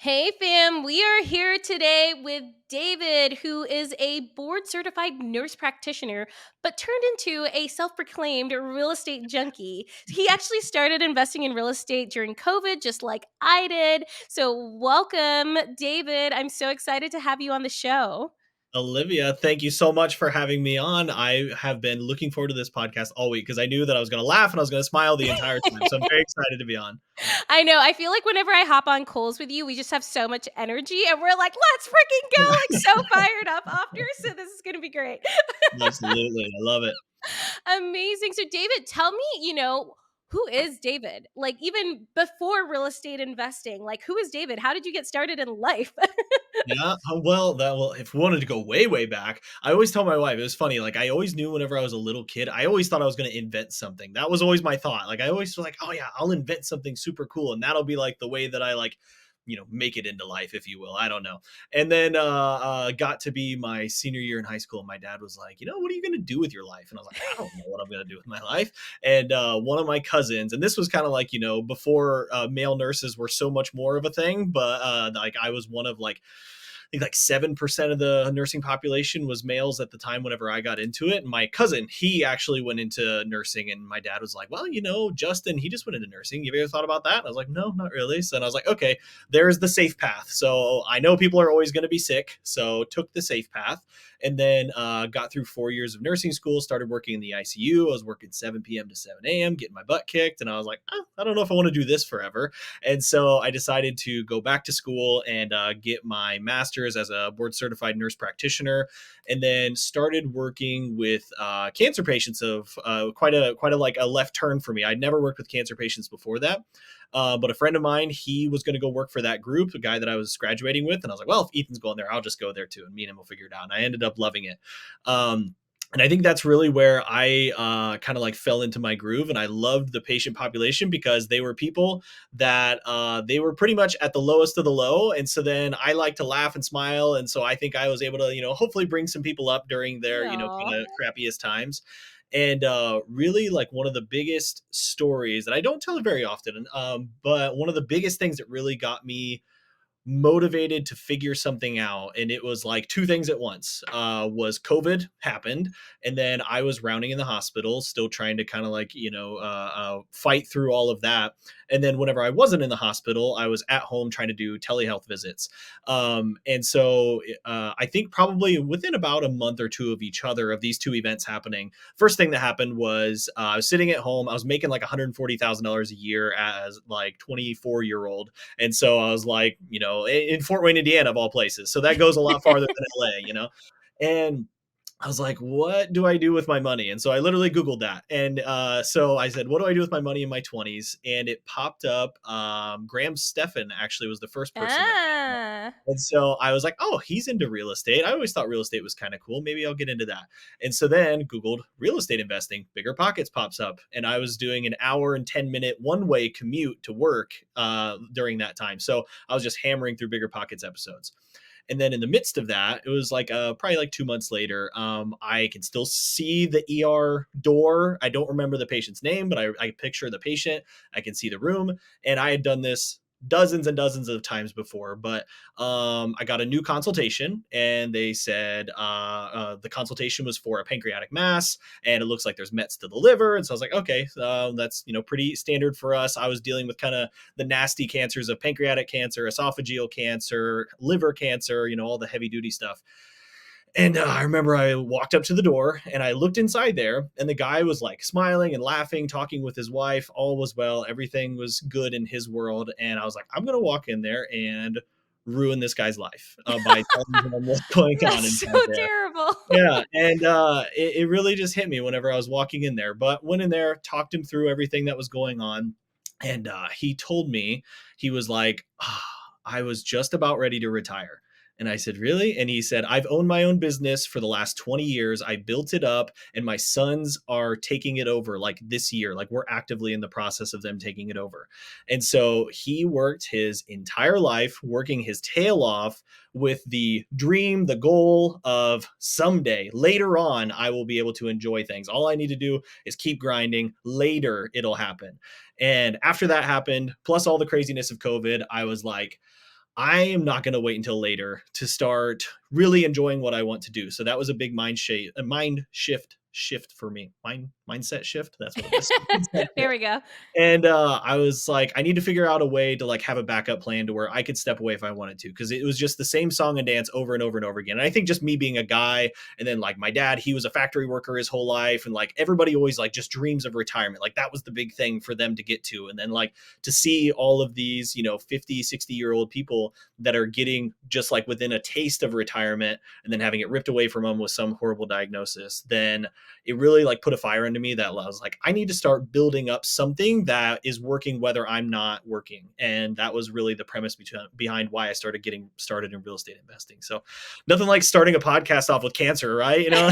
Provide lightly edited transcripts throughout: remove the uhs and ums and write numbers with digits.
Hey fam, we are here today with David, who is a board certified nurse practitioner, but turned into a self proclaimed real estate junkie. He actually started investing in real estate during COVID, just like I did. So, welcome, David. I'm so excited to have you on the show. Olivia, thank you so much for having me on. I have been looking forward to this podcast all week because I knew that I was going to laugh and I was going to smile the entire time. So I'm very excited to be on. I know. I feel like whenever I hop on calls with you, we just have so much energy and we're like, let's freaking go, like so fired up after. So, this is going to be great. Absolutely. I love it. Amazing. So, David, tell me, who is David? Like, even before real estate investing, like, who is David? How did you get started in life? Yeah. Well, if we wanted to go way, way back, I always tell my wife, it was funny. Like, I always knew whenever I was a little kid, I always thought I was going to invent something. That was always my thought. Like, I always was like, oh, yeah, I'll invent something super cool. And that'll be like the way that I make it into life, if you will. I don't know. And then got to be my senior year in high school. And my dad was like, what are you going to do with your life? And I was like, I don't know what I'm going to do with my life. And one of my cousins, and this was kind of like, before male nurses were so much more of a thing, but like I was one of think like 7% of the nursing population was males at the time whenever I got into it. And my cousin, he actually went into nursing, and my dad was like, well, Justin, he just went into nursing. You ever thought about that? And I was like, no, not really. So I was like, okay, there's the safe path. So I know people are always going to be sick. So took the safe path, and then got through 4 years of nursing school, started working in the ICU. I was working 7 p.m. to 7 a.m., getting my butt kicked. And I was like, I don't know if I want to do this forever. And so I decided to go back to school and get my master's as a board certified nurse practitioner, and then started working with cancer patients of quite a like a left turn for me. I'd never worked with cancer patients before that. But a friend of mine, he was going to go work for that group, a guy that I was graduating with. And I was like, well, if Ethan's going there, I'll just go there too. And me and him will figure it out. And I ended up loving it. And I think that's really where I kind of like fell into my groove. And I loved the patient population because they were people that they were pretty much at the lowest of the low. And so then I like to laugh and smile. And so I think I was able to, hopefully bring some people up during their, Aw. kind of crappiest times. And really, like, one of the biggest stories that I don't tell it very often, but one of the biggest things that really got me motivated to figure something out, and it was like two things at once, was COVID happened, and then I was rounding in the hospital still trying to kind of like fight through all of that. And then whenever I wasn't in the hospital, I was at home trying to do telehealth visits. And so I think probably within about a month or two of each other, of these two events happening, first thing that happened was I was sitting at home. I was making like $140,000 a year as like 24-year-old. And so I was like, in Fort Wayne, Indiana, of all places. So that goes a lot farther than LA. And I was like, what do I do with my money? And so I literally Googled that. And so I said, what do I do with my money in my 20s? And it popped up. Graham Stephan actually was the first person that came up. Ah. And so I was like, oh, he's into real estate. I always thought real estate was kind of cool. Maybe I'll get into that. And so then Googled real estate investing, Bigger Pockets pops up. And I was doing an hour and 10-minute one-way commute to work during that time. So I was just hammering through Bigger Pockets episodes. And then in the midst of that, it was like probably like 2 months later, I can still see the ER door. I don't remember the patient's name, but I picture the patient. I can see the room. And I had done this dozens and dozens of times before, but I got a new consultation, and they said the consultation was for a pancreatic mass, and it looks like there's mets to the liver. And so I was like, okay, that's pretty standard for us. I was dealing with kind of the nasty cancers of pancreatic cancer, esophageal cancer, liver cancer, all the heavy duty stuff. And I remember I walked up to the door and I looked inside there, and the guy was like smiling and laughing, talking with his wife. All was well. Everything was good in his world. And I was like, I'm going to walk in there and ruin this guy's life by telling him what's going on That's so inside there. terrible. Yeah. And it really just hit me whenever I was walking in there. But went in there, talked him through everything that was going on. And he told me, he was like, I was just about ready to retire. And I said, really? And he said, I've owned my own business for the last 20 years. I built it up, and my sons are taking it over like this year. Like, we're actively in the process of them taking it over. And so he worked his entire life working his tail off with the dream, the goal of someday, later on, I will be able to enjoy things. All I need to do is keep grinding. Later, it'll happen. And after that happened, plus all the craziness of COVID, I was like, I am not going to wait until later to start really enjoying what I want to do. So that was a big mind shift for me. Mindset shift. That's what it is. Mindset There shift. we go. And I was like, I need to figure out a way to like have a backup plan to where I could step away if I wanted to, because it was just the same song and dance over and over and over again. And I think just me being a guy, and then like my dad, he was a factory worker his whole life, and like everybody always like just dreams of retirement. Like that was the big thing for them to get to. And then like to see all of these, 50, 60-year-old people that are getting just like within a taste of retirement and then having it ripped away from them with some horrible diagnosis, then it really like put a fire into me that I was like, I need to start building up something that is working whether I'm not working. And that was really the premise behind why I started getting started in real estate investing. So nothing like starting a podcast off with cancer, right? No,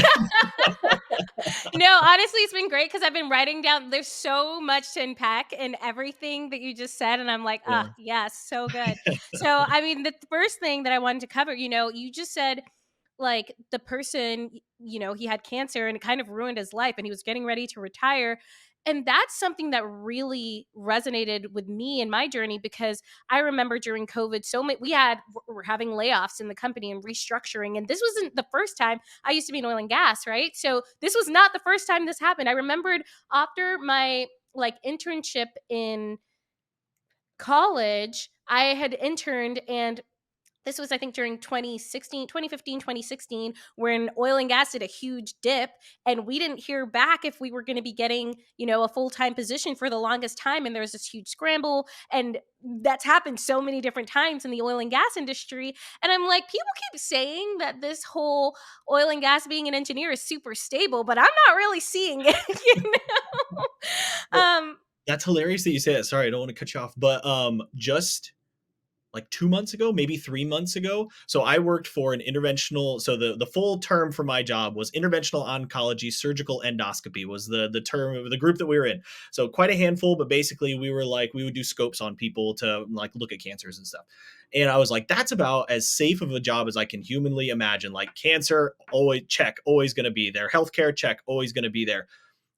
honestly, it's been great because I've been writing down. There's so much to unpack in everything that you just said, and I'm like, ah, Yeah. yes, so good. So, I mean, the first thing that I wanted to cover, you just said like the person, he had cancer and it kind of ruined his life, and he was getting ready to retire. And that's something that really resonated with me in my journey because I remember during COVID, so many we're having layoffs in the company and restructuring. And this wasn't the first time. I used to be in oil and gas, right? So this was not the first time this happened. I remembered after my like internship in college, I had interned, and this was, I think, during 2016, 2015, 2016, when oil and gas did a huge dip, and we didn't hear back if we were going to be getting, a full-time position for the longest time. And there was this huge scramble, and that's happened so many different times in the oil and gas industry. And I'm like, people keep saying that this whole oil and gas being an engineer is super stable, but I'm not really seeing it, Well, Um, that's hilarious that you say that. Sorry, I don't want to cut you off, but just like 2 months ago, maybe 3 months ago. So I worked for an interventional. So the full term for my job was interventional oncology surgical endoscopy was the term of the group that we were in. So quite a handful, but basically we would do scopes on people to like look at cancers and stuff. And I was like, that's about as safe of a job as I can humanly imagine. Like cancer, always check, always going to be there. Healthcare check, always going to be there.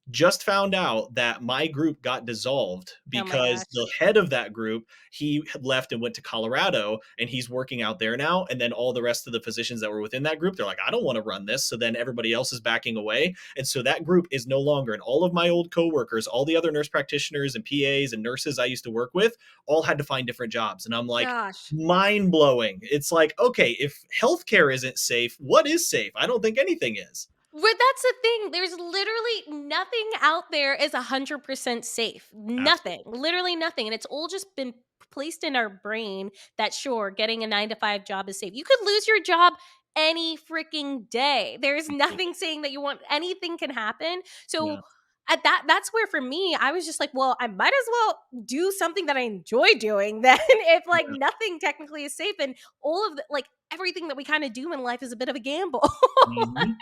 Just found out that my group got dissolved oh my because gosh. the head of that group, he had left and went to Colorado, and he's working out there now. And then all the rest of the physicians that were within that group, they're like, I don't want to run this. So then everybody else is backing away. And so that group is no longer. And all of my old coworkers, all the other nurse practitioners and PAs and nurses I used to work with, all had to find different jobs. And I'm like, Gosh. mind blowing. It's like, okay, if healthcare isn't safe, what is safe? I don't think anything is. But that's the thing. There's literally nothing out there is 100% safe. Nothing. Absolutely. Literally nothing. And it's all just been placed in our brain that sure, getting a 9 to 5 job is safe. You could lose your job any freaking day. There's nothing saying that you want anything can happen. So Yeah. at that's where for me, I was just like, well, I might as well do something that I enjoy doing then if like Yeah. nothing technically is safe, and all of the like everything that we kind of do in life is a bit of a gamble.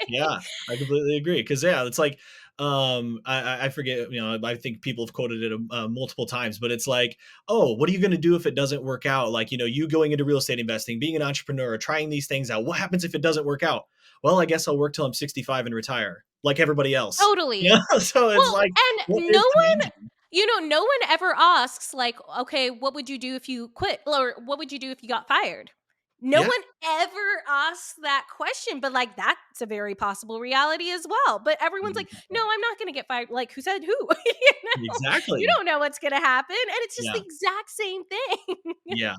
Yeah, I completely agree. Because yeah, it's like, I forget, I think people have quoted it multiple times, but it's like, oh, what are you going to do if it doesn't work out? Like, you going into real estate investing, being an entrepreneur, trying these things out. What happens if it doesn't work out? Well, I guess I'll work till I'm 65 and retire, like everybody else. Totally. So it's Well, like, what and is the danger? no one ever asks like, "Okay, what would you do if you quit?" Or "What would you do if you got fired?" No Yeah, one ever asks that question, but like that's a very possible reality as well. But everyone's like, "No, I'm not going to get fired." Like, who said who? You exactly. don't know what's going to happen, and it's just the Yeah. exact same thing. Yeah.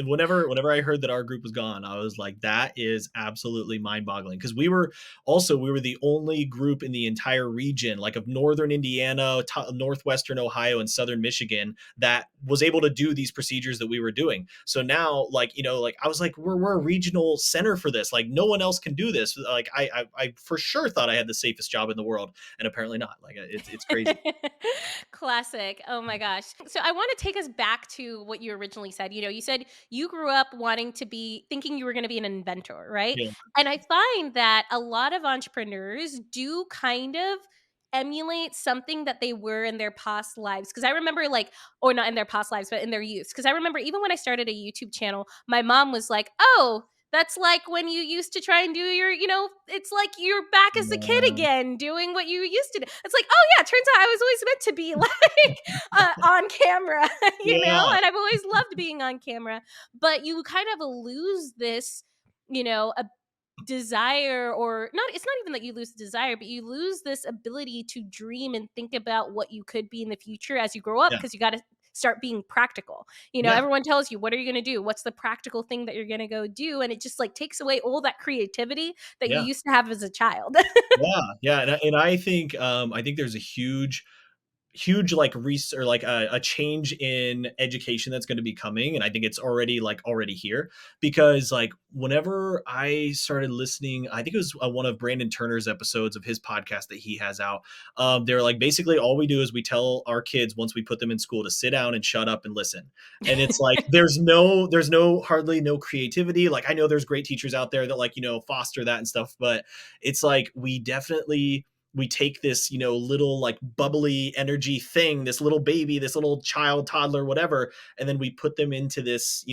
Whenever I heard that our group was gone, I was like, that is absolutely mind-boggling. Because we were the only group in the entire region, like of northern Indiana, northwestern Ohio, and southern Michigan, that was able to do these procedures that we were doing. So now, like, like I was like, we're a regional center for this. Like, no one else can do this. Like, I for sure thought I had the safest job in the world, and apparently not. Like, it's crazy. Classic. Oh my gosh. So I want to take us back to what you originally said. You said you grew up wanting to be thinking you were going to be an inventor, right? Yeah. And I find that a lot of entrepreneurs do kind of emulate something that they were in their past lives. Because I remember, like, or not in their past lives, but in their youth. Because I remember even when I started a YouTube channel, my mom was like, oh, That's like when you used to try and do your, it's like you're back as a kid Yeah. again doing what you used to do. It's like, oh yeah, turns out I was always meant to be like on camera, Yeah. and I've always loved being on camera. But you kind of lose this, a desire, or not, it's not even that you lose desire, but you lose this ability to dream and think about what you could be in the future as you grow up, Yeah. because you got to start being practical. Yeah. Everyone tells you, what are you going to do? What's the practical thing that you're going to go do? And it just like takes away all that creativity that you Yeah. used to have as a child. Yeah. Yeah. And I think there's a huge like or like a change in education that's going to be coming, and I think it's already here, because like whenever I started listening, I think it was one of Brandon Turner's episodes of his podcast that he has out. They're like, basically all we do is we tell our kids once we put them in school to sit down and shut up and listen. And it's like there's no hardly no creativity. Like I know there's great teachers out there that like foster that and stuff, but it's like we take this little like bubbly energy thing, this little baby, this little child, toddler, whatever, and then we put them into this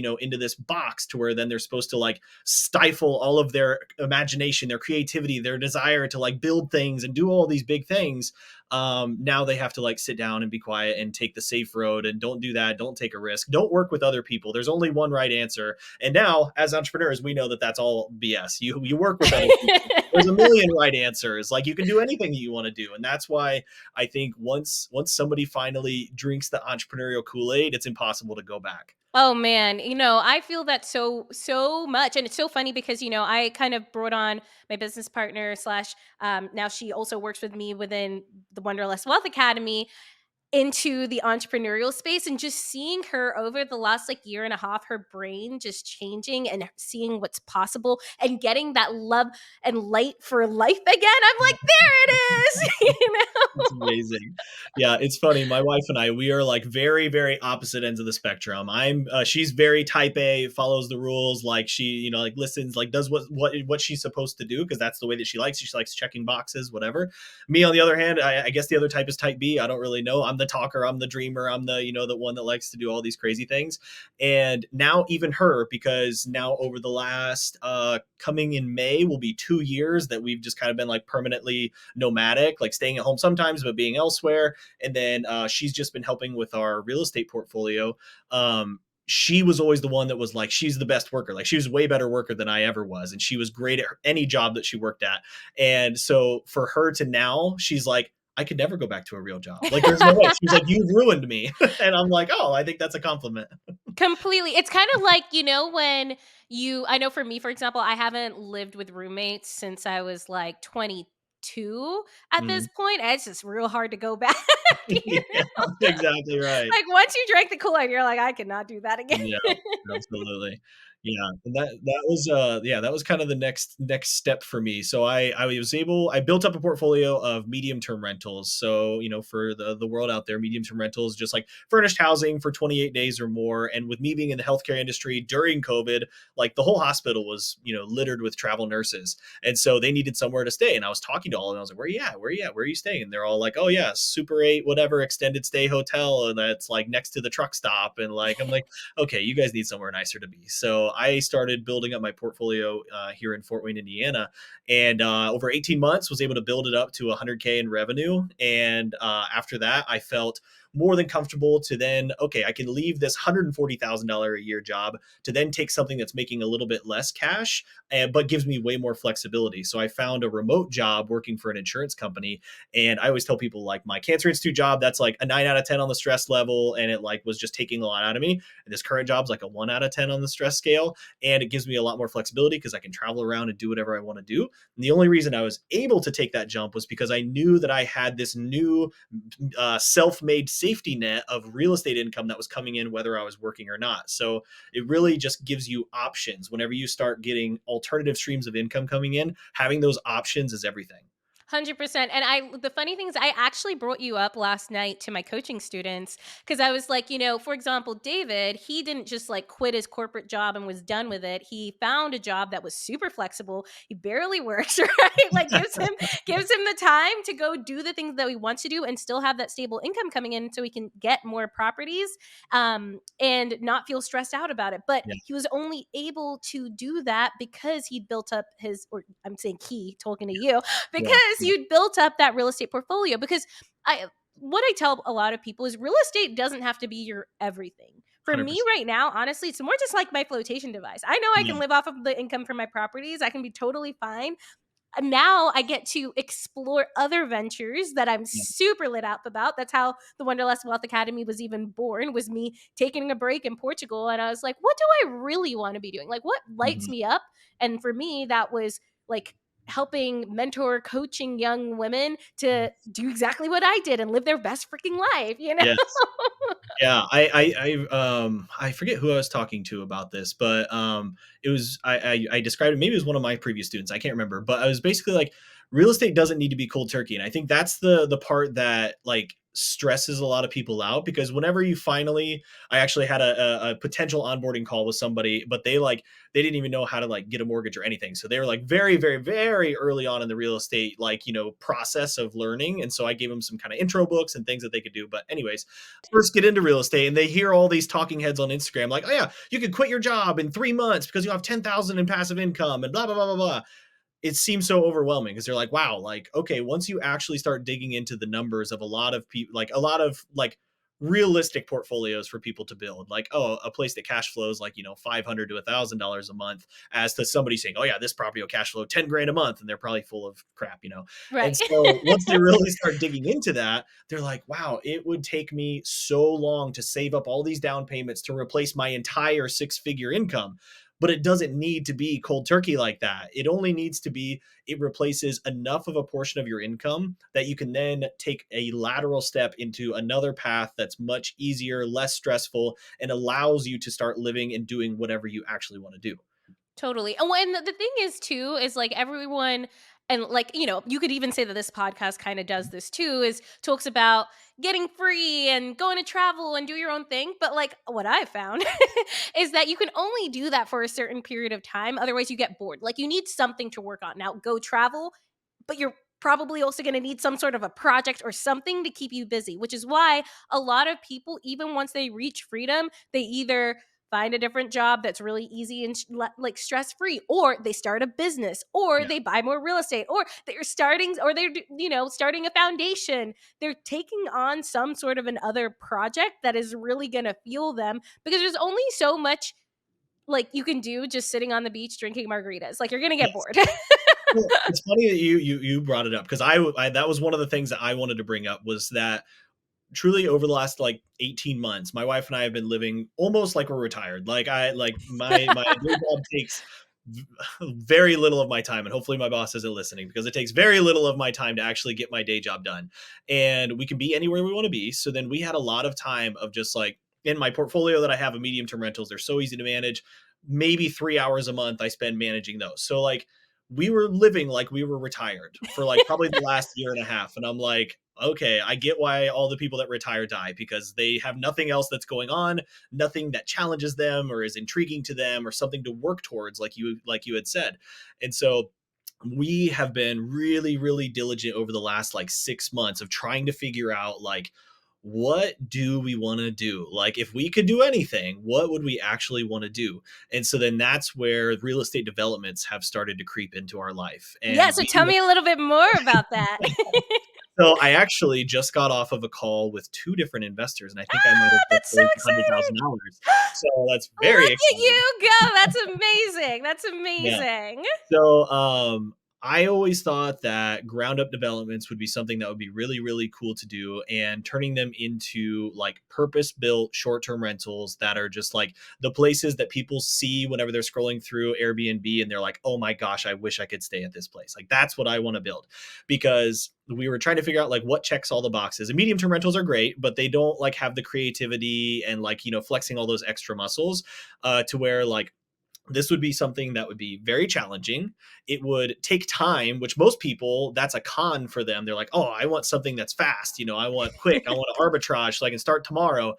box to where then they're supposed to like stifle all of their imagination, their creativity, their desire to like build things and do all these big things. Now they have to like sit down and be quiet and take the safe road, and don't do that, don't take a risk, don't work with other people, there's only one right answer. And now as entrepreneurs we know that that's all BS. You work with other people, there's a million right answers. Like you can do anything you want to do. And that's why I think once somebody finally drinks the entrepreneurial Kool-Aid, it's impossible to go back. Oh man, I feel that so much, and it's so funny because I kind of brought on my business partner slash now she also works with me within the Wanderlust Wealth Academy into the entrepreneurial space, and just seeing her over the last like year and a half, her brain just changing and seeing what's possible and getting that love and light for life again. I'm like, there it is, It's amazing. Yeah, it's funny. My wife and I, we are like very, very opposite ends of the spectrum. She's very type A, follows the rules, like she, like listens, like does what she's supposed to do because that's the way that she likes. She likes checking boxes, whatever. Me, on the other hand, I guess the other type is type B. I don't really know. I'm the talker. I'm the dreamer. I'm the the one that likes to do all these crazy things. And now even her, because now over the last coming in May will be 2 years that we've just kind of been like permanently nomadic, like staying at home sometimes, but being elsewhere. And then she's just been helping with our real estate portfolio. She was always the one that was like, she's the best worker. Like she was a way better worker than I ever was. And she was great at any job that she worked at. And so for her to now, she's like, I could never go back to a real job. Like there's no way. She's like, you've ruined me. And I'm like, oh, I think that's a compliment. Completely. It's kind of like, when I know for me, for example, I haven't lived with roommates since I was like 22 at this Mm. point. And it's just real hard to go back. you Yeah, know? exactly right. Like once you drank the Kool-Aid, you're like, I cannot do that again. Yeah, absolutely. Yeah, and that was kind of the next step for me. So I built up a portfolio of medium-term rentals. So, for the world out there, medium-term rentals, just like furnished housing for 28 days or more. And with me being in the healthcare industry during COVID, like the whole hospital was, littered with travel nurses. And so they needed somewhere to stay. And I was talking to all of them. I was like, where are you at? Where are you at? Where are you staying? And they're all like, oh yeah, Super 8, whatever, extended stay hotel. And that's like next to the truck stop. And like, I'm like, okay, you guys need somewhere nicer to be. So I started building up my portfolio here in Fort Wayne, Indiana, and over 18 months was able to build it up to 100K in revenue. And after that, I felt more than comfortable to then, okay, I can leave this $140,000 a year job to then take something that's making a little bit less cash, but gives me way more flexibility. So I found a remote job working for an insurance company. And I always tell people like my cancer institute job, that's like a 9 out of 10 on the stress level. And it like was just taking a lot out of me. And this current job's like a 1 out of 10 on the stress scale. And it gives me a lot more flexibility because I can travel around and do whatever I want to do. And the only reason I was able to take that jump was because I knew that I had this new self-made safety net of real estate income that was coming in whether I was working or not. So it really just gives you options. Whenever you start getting alternative streams of income coming in, having those options is everything. 100%. And the funny thing is, I actually brought you up last night to my coaching students because I was like, for example, David, he didn't just like quit his corporate job and was done with it. He found a job that was super flexible. He barely works, right? Like gives him the time to go do the things that he wants to do and still have that stable income coming in so he can get more properties and not feel stressed out about it. But Yeah. he was only able to do that because he'd built up or I'm saying he, talking to you, because Yeah. you'd built up that real estate portfolio. Because what I tell a lot of people is real estate doesn't have to be your everything. For me 100%. right now, honestly, it's more just like my flotation device. I know I Yeah. can live off of the income from my properties. I can be totally fine. Now I get to explore other ventures that I'm Yeah. super lit up about. That's how the Wanderlust Wealth Academy was even born, was me taking a break in Portugal. And I was like, what do I really want to be doing? Like, what lights Mhm. me up? And for me, that was like helping mentor, coaching young women to do exactly what I did and live their best freaking life, you know? Yes. Yeah, I forget who I was talking to about this, but it was I described it. Maybe it was one of my previous students. I can't remember, but I was basically like, real estate doesn't need to be cold turkey, and I think that's the part that like stresses a lot of people out because whenever you finally, I actually had a potential onboarding call with somebody, but they didn't even know how to like get a mortgage or anything, so they were like very very very early on in the real estate process of learning, and so I gave them some kind of intro books and things that they could do. But anyways, first get into real estate and they hear all these talking heads on Instagram like, oh yeah, you could quit your job in 3 months because you have 10,000 in passive income and blah blah blah blah blah. It seems so overwhelming because they're like, wow, like, okay, once you actually start digging into the numbers of a lot of people, like a lot of like realistic portfolios for people to build, like, oh, a place that cash flows like, 500 to $1,000 a month, as to somebody saying, oh yeah, this property will cash flow 10 grand a month. And they're probably full of crap. And Right. so once they really start digging into that, they're like, wow, it would take me so long to save up all these down payments to replace my entire 6-figure income. But it doesn't need to be cold turkey like that. It only needs to be, it replaces enough of a portion of your income that you can then take a lateral step into another path that's much easier, less stressful, and allows you to start living and doing whatever you actually want to do. Totally. And when the thing is too is like everyone, and like, you could even say that this podcast kind of does this too, is talks about getting free and going to travel and do your own thing. But like what I've found is that you can only do that for a certain period of time. Otherwise you get bored. Like you need something to work on. Now go travel, but you're probably also going to need some sort of a project or something to keep you busy, which is why a lot of people, even once they reach freedom, they either find a different job that's really easy and like stress free, or they start a business, or Yeah. they buy more real estate, or they're starting a foundation. They're taking on some sort of another project that is really going to fuel them, because there's only so much like you can do just sitting on the beach drinking margaritas. Like you're going to get Yes. bored. Well, it's funny that you brought it up because I that was one of the things that I wanted to bring up, was that truly over the last like 18 months, my wife and I have been living almost like we're retired. Like my day job takes very little of my time, and hopefully my boss isn't listening, because it takes very little of my time to actually get my day job done. And we can be anywhere we want to be. So then we had a lot of time of just like, in my portfolio that I have of medium term rentals, they're so easy to manage. Maybe 3 hours a month I spend managing those. So like we were living like we were retired for like probably the last year and a half. And I'm like, okay, I get why all the people that retire die, because they have nothing else that's going on, nothing that challenges them or is intriguing to them or something to work towards, like you had said. And so we have been really really diligent over the last like 6 months of trying to figure out like, what do we want to do? Like, if we could do anything, what would we actually want to do? And so then that's where real estate developments have started to creep into our life. Yeah, And so tell me a little bit more about that. so I actually just got off of a call with 2 different investors, and I think I might have just That's so raised exciting. $100,000. So that's very Look at exciting. you go. That's amazing. That's Yeah. amazing. So, I always thought that ground up developments would be something that would be really, really cool to do, and turning them into like purpose built short term rentals that are just like the places that people see whenever they're scrolling through Airbnb and they're like, oh my gosh, I wish I could stay at this place. Like, that's what I want to build, because we were trying to figure out like what checks all the boxes. And medium term rentals are great, but they don't like have the creativity and like, flexing all those extra muscles to where like, this would be something that would be very challenging. It would take time, which most people, that's a con for them. They're like, oh, I want something that's fast. You know, I want quick. I want to arbitrage so I can start tomorrow.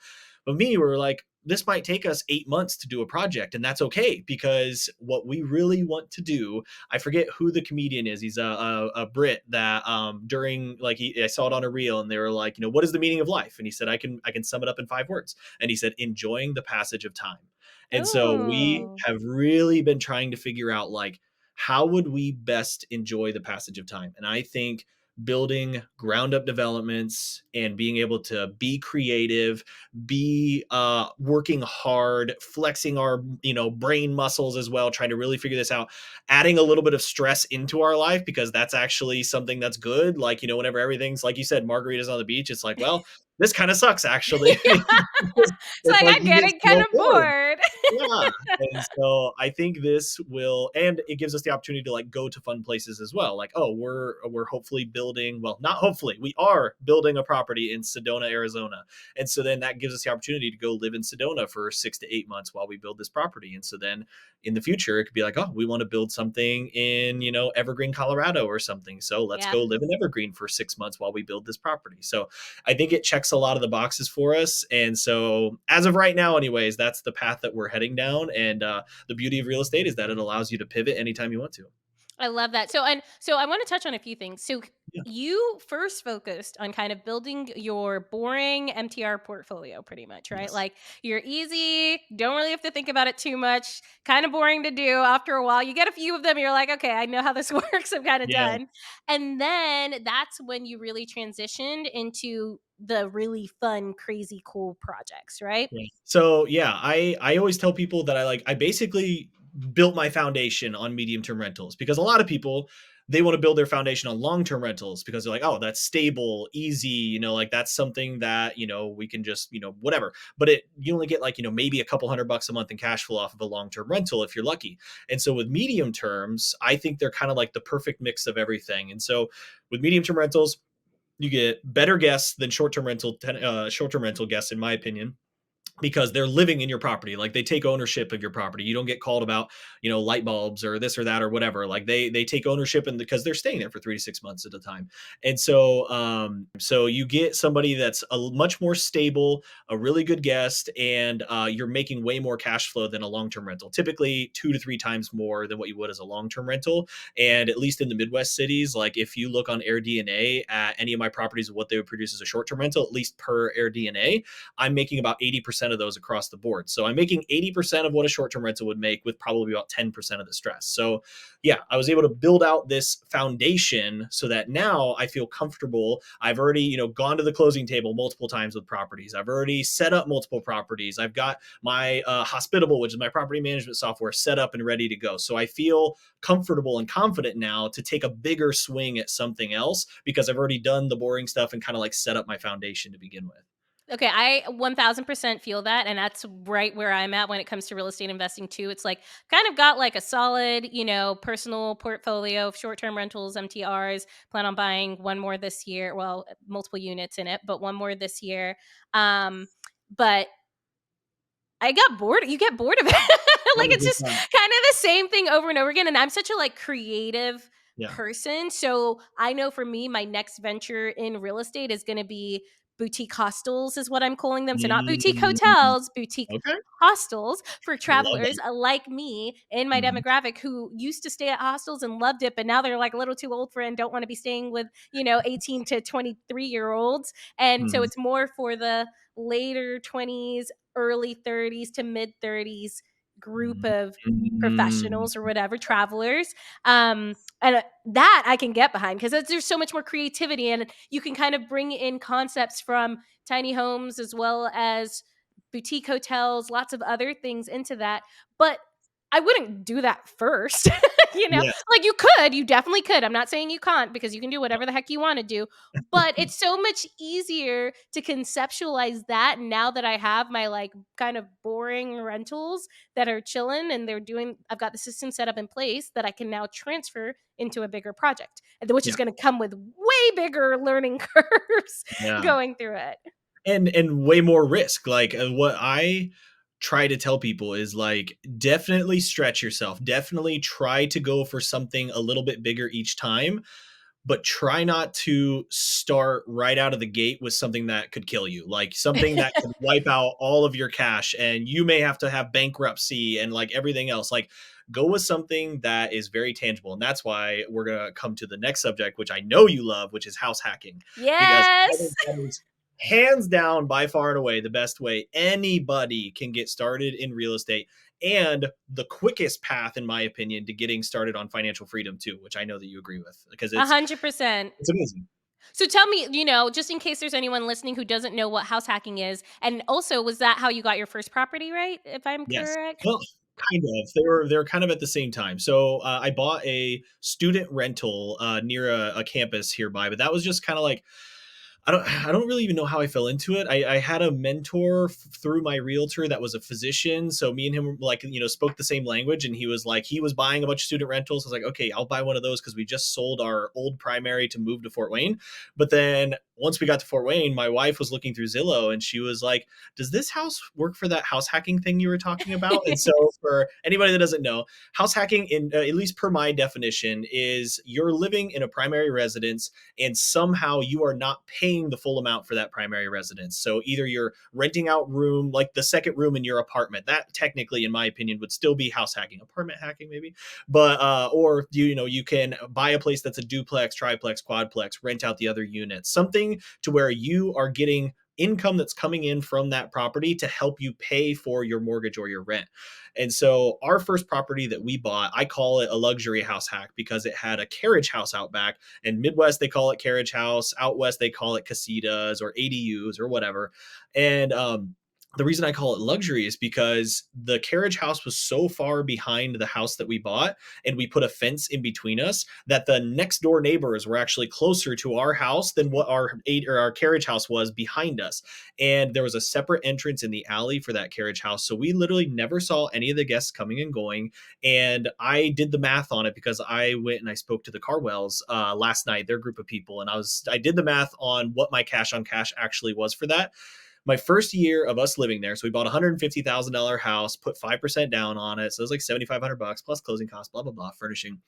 But me, we were like, this might take us 8 months to do a project. And that's okay, because what we really want to do, I forget who the comedian is. He's a Brit that during like, I saw it on a reel and they were like, you know, what is the meaning of life? And he said, I can sum it up in 5 words. And he said, enjoying the passage of time. And so we Oh, have really been trying to figure out like how would we best enjoy the passage of time? And I think building ground up developments and being able to be creative, be working hard, flexing our, you know, brain muscles as well, trying to really figure this out, adding a little bit of stress into our life, because that's actually something that's good. Like, you know, whenever everything's like you said, margaritas on the beach, it's like, well, this kind of sucks actually. it's It's like like I'm you get getting kind so of bored. bored. Yeah. And so I think this will, and it gives us the opportunity to like go to fun places as well. Like, oh, we're hopefully building, well, not hopefully, we are building a property in Sedona, Arizona. And so then that gives us the opportunity to go live in Sedona for 6 to 8 months while we build this property. And so then in the future, it could be like, oh, we want to build something in, you know, Evergreen, Colorado or something. So let's Yeah. go live in Evergreen for 6 months while we build this property. So I think it checks a lot of the boxes for us. And so, as of right now, anyways, that's the path that we're heading down. And the beauty of real estate is that it allows you to pivot anytime you want to. I love that. So I want to touch on a few things. So Yeah. you first focused on kind of building your boring MTR portfolio pretty much, right? Yes. Like you're easy, don't really have to think about it too much, kind of boring to do after a while. You get a few of them, you're like, okay, I know how this works. I'm kind of Yeah. done. And then that's when you really transitioned into the really fun, crazy, cool projects, right? Yeah. So yeah, I always tell people that I basically built my foundation on medium term rentals, because a lot of people, they want to build their foundation on long term rentals because they're like, oh, that's stable, easy, you know, like that's something that, you know, we can just, you know, whatever. But it, you only get like, you know, maybe a couple $100 a month in cash flow off of a long term rental if you're lucky. And so with medium terms, I think they're kind of like the perfect mix of everything. And so with medium term rentals, you get better guests than short term rental guests, in my opinion, because they're living in your property. Like they take ownership of your property. You don't get called about, you know, light bulbs or this or that or whatever. Like they take ownership, and because they're staying there for 3 to 6 months at a time. And so so you get somebody that's much more stable, a really good guest, and you're making way more cash flow than a long-term rental, typically 2 to 3 times more than what you would as a long-term rental. And at least in the Midwest cities, like if you look on AirDNA at any of my properties of what they would produce as a short-term rental, at least per AirDNA, I'm making about 80% of those across the board. So I'm making 80% of what a short term rental would make with probably about 10% of the stress. So yeah, I was able to build out this foundation so that now I feel comfortable. I've already, you know, gone to the closing table multiple times with properties. I've already set up multiple properties. I've got my Hospitable, which is my property management software, set up and ready to go. So I feel comfortable and confident now to take a bigger swing at something else because I've already done the boring stuff and kind of like set up my foundation to begin with. Okay, I 1000% feel that. And that's right where I'm at when it comes to real estate investing, too. It's like kind of got like a solid, you know, personal portfolio of short term rentals, MTRs. Plan on buying one more this year. Well, multiple units in it, but one more this year. But I got bored. You get bored of it. Like it's just 100%. kind of the same thing over and over again. And I'm such a like creative Yeah. person. So I know for me, my next venture in real estate is going to be boutique hostels, is what I'm calling them. So not boutique Mm, hotels, boutique okay. hostels for Love travelers that. like me in my Mhm, demographic who used to stay at hostels and loved it, but now they're like a little too old for it and don't want to be staying with, you know, 18 to 23-year-olds. And so mhm, it's more for the later 20s, early 30s to mid 30s group of mm, professionals or whatever, travelers. And that I can get behind because there's so much more creativity and you can kind of bring in concepts from tiny homes as well as boutique hotels, lots of other things into that. But I wouldn't do that first. You know, yes, like you could, you definitely could. I'm not saying you can't because you can do yep, whatever the heck you want to do, but it's so much easier to conceptualize that now that I have my like kind of boring rentals that are chilling and I've got the system set up in place that I can now transfer into a bigger project, which yeah, is going to come with way bigger learning curves yeah, going through it. and way more risk, like, what I try to tell people is like definitely stretch yourself. Definitely try to go for something a little bit bigger each time, but try not to start right out of the gate with something that could kill you, like something that could wipe out all of your cash and you may have to have bankruptcy and like everything else. Like go with something that is very tangible. And that's why we're going to come to the next subject, which I know you love, which is house hacking, because I Yes. think that is hands down by far and away the best way anybody can get started in real estate, and the quickest path in my opinion to getting started on financial freedom too, which I know that you agree with, because it's 100%. it's amazing. So tell me, just in case there's anyone listening who doesn't know what house hacking is, and also, was that how you got your first property, right? If I'm Yes. correct? Well, kind of. They were kind of at the same time. So I bought a student rental near a campus hereby, but that was just kind of like I don't really even know how I fell into it. I had a mentor through my realtor that was a physician, so me and him like spoke the same language, and he was like he was buying a bunch of student rentals. I was like, okay, I'll buy one of those because we just sold our old primary to move to Fort Wayne. But then once we got to Fort Wayne, my wife was looking through Zillow, and she was like, "Does this house work for that house hacking thing you were talking about?" And so, for anybody that doesn't know, house hacking, in at least per my definition, is you're living in a primary residence and somehow you are not paying the full amount for that primary residence. So either you're renting out room, like the second room in your apartment, that technically, in my opinion, would still be house hacking, apartment hacking maybe, but or you can buy a place that's a duplex, triplex, quadplex, rent out the other units, something to where you are getting income that's coming in from that property to help you pay for your mortgage or your rent. And so our first property that we bought, I call it a luxury house hack because it had a carriage house out back. In Midwest, they call it carriage house. Out West, they call it casitas or ADUs or whatever. And the reason I call it luxury is because the carriage house was so far behind the house that we bought, and we put a fence in between us, that the next door neighbors were actually closer to our house than what our carriage house was behind us. And there was a separate entrance in the alley for that carriage house. So we literally never saw any of the guests coming and going. And I did the math on it because I went and I spoke to the Carwells last night, their group of people, and I did the math on what my cash on cash actually was for that. My first year of us living there, so we bought a $150,000 house, put 5% down on it, so it was like $7,500 plus closing costs, blah blah blah, furnishing.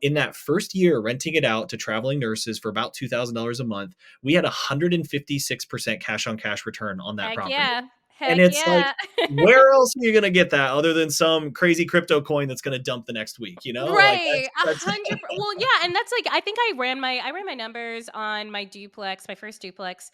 In that first year, renting it out to traveling nurses for about $2,000 a month, we had 156% cash on cash return on that Heck property. yeah. And Heck it's like, yeah. where else are you going to get that other than some crazy crypto coin that's going to dump the next week? Like Right, that's 100 well, yeah, and that's like I think I ran my numbers on my duplex, my first duplex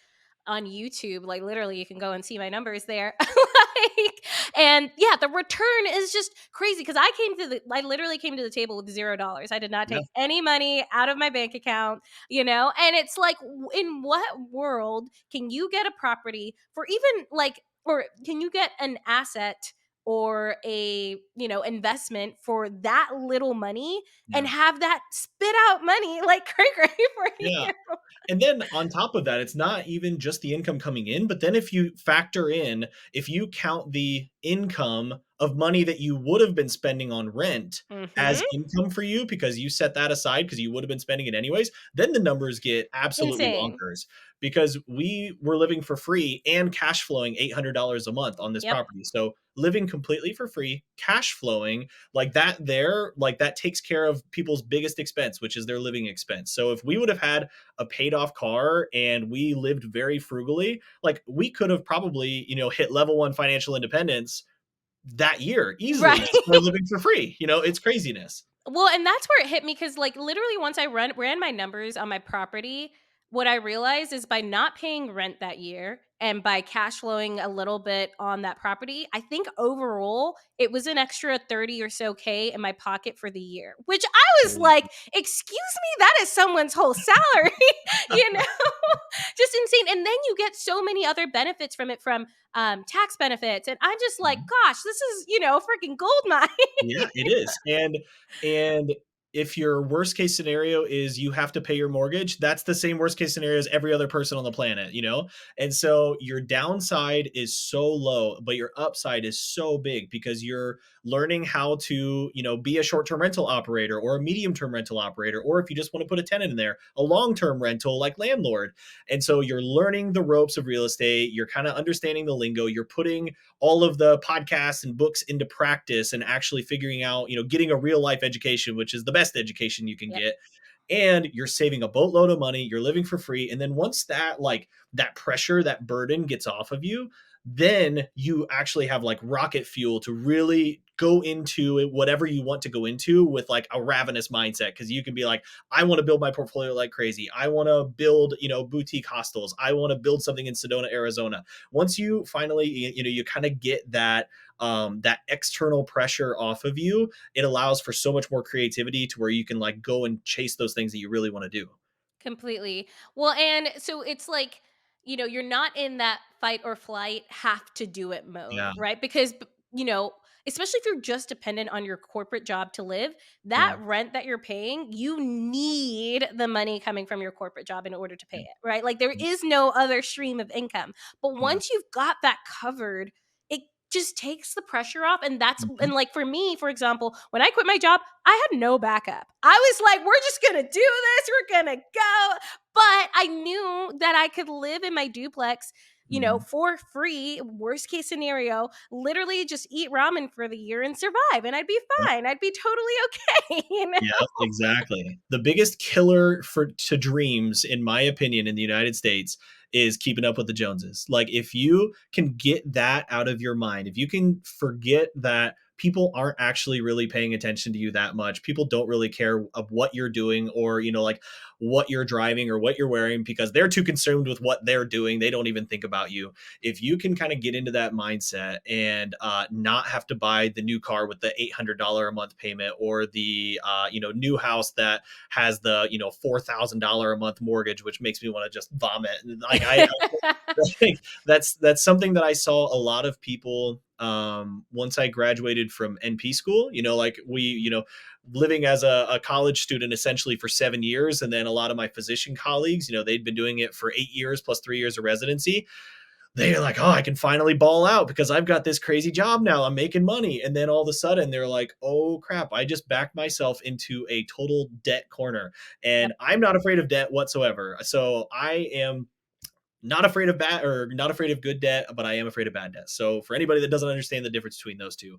on YouTube, like, literally, you can go and see my numbers there, like and, yeah, the return is just crazy because I literally came to the table with $0. I did not yeah, take any money out of my bank account, and it's like, in what world can you get a property for even, like or can you get an asset or a investment for that little money and yeah. have that spit out money like cray for Yeah. you. And then on top of that, it's not even just the income coming in, but then if you count the income of money that you would have been spending on rent as Mhm. income for you because you set that aside because you would have been spending it anyways, then the numbers get absolutely Insane. bonkers because we were living for free and cash flowing $800 a month on this Yep. property. So living completely for free, cash flowing, like that takes care of people's biggest expense, which is their living expense. So if we would have had a paid off car and we lived very frugally, like we could have probably, hit level one financial independence that year easily Right. just by living for free. It's craziness. Well, and that's where it hit me because, like, literally, once I ran my numbers on my property, what I realized is by not paying rent that year and by cash flowing a little bit on that property, I think overall it was an extra 30 or so K in my pocket for the year, which I was like, excuse me, that is someone's whole salary, you know? Just insane. And then you get so many other benefits from it, from tax benefits. And I'm just like, gosh, this is, freaking gold mine. Yeah, it is. And if your worst case scenario is you have to pay your mortgage, that's the same worst case scenario as every other person on the planet, you know? And so your downside is so low, but your upside is so big because you're learning how to, be a short-term rental operator or a medium-term rental operator, or if you just want to put a tenant in there, a long-term rental like landlord. And so you're learning the ropes of real estate, you're kind of understanding the lingo, you're putting all of the podcasts and books into practice and actually figuring out, getting a real life education, which is the best education you can Yep. get. And you're saving a boatload of money, you're living for free. And then once that pressure, that burden gets off of you, then you actually have like rocket fuel to really go into it, whatever you want to go into with like a ravenous mindset. Cause you can be like, I want to build my portfolio like crazy. I want to build, boutique hostels. I want to build something in Sedona, Arizona. Once you finally, you kind of get that external pressure off of you, it allows for so much more creativity to where you can like go and chase those things that you really want to do. Completely. Well, and so it's like, you're not in that fight or flight, have to do it mode, Yeah. right? Because, especially if you're just dependent on your corporate job to live, that Yeah. rent that you're paying, you need the money coming from your corporate job in order to pay Yeah. it, right? Like there is no other stream of income. But Yeah. once you've got that covered, it just takes the pressure off. Mhm. And like for me, for example, when I quit my job, I had no backup. I was like, we're just going to do this. We're going to go. But I knew that I could live in my duplex, Mhm. for free, worst case scenario, literally just eat ramen for the year and survive. And I'd be fine. I'd be totally okay. Yep, exactly. The biggest killer to dreams, in my opinion, in the United States is keeping up with the Joneses. Like if you can get that out of your mind, if you can forget that people aren't actually really paying attention to you that much, people don't really care of what you're doing or, like what you're driving or what you're wearing because they're too consumed with what they're doing. They don't even think about you. If you can kind of get into that mindset and not have to buy the new car with the $800 a month payment or the new house that has the $4,000 a month mortgage, which makes me want to just vomit. Like I think that's something that I saw a lot of people once I graduated from NP school. Like we living as a college student essentially for 7 years, and then a lot of my physician colleagues, they'd been doing it for 8 years plus 3 years of residency. They're like, oh, I can finally ball out because I've got this crazy job now. I'm making money. And then all of a sudden they're like, oh crap, I just backed myself into a total debt corner. Yep. And I'm not afraid of debt whatsoever. So I am not afraid of bad or not afraid of good debt, but I am afraid of bad debt. So for anybody that doesn't understand the difference between those two,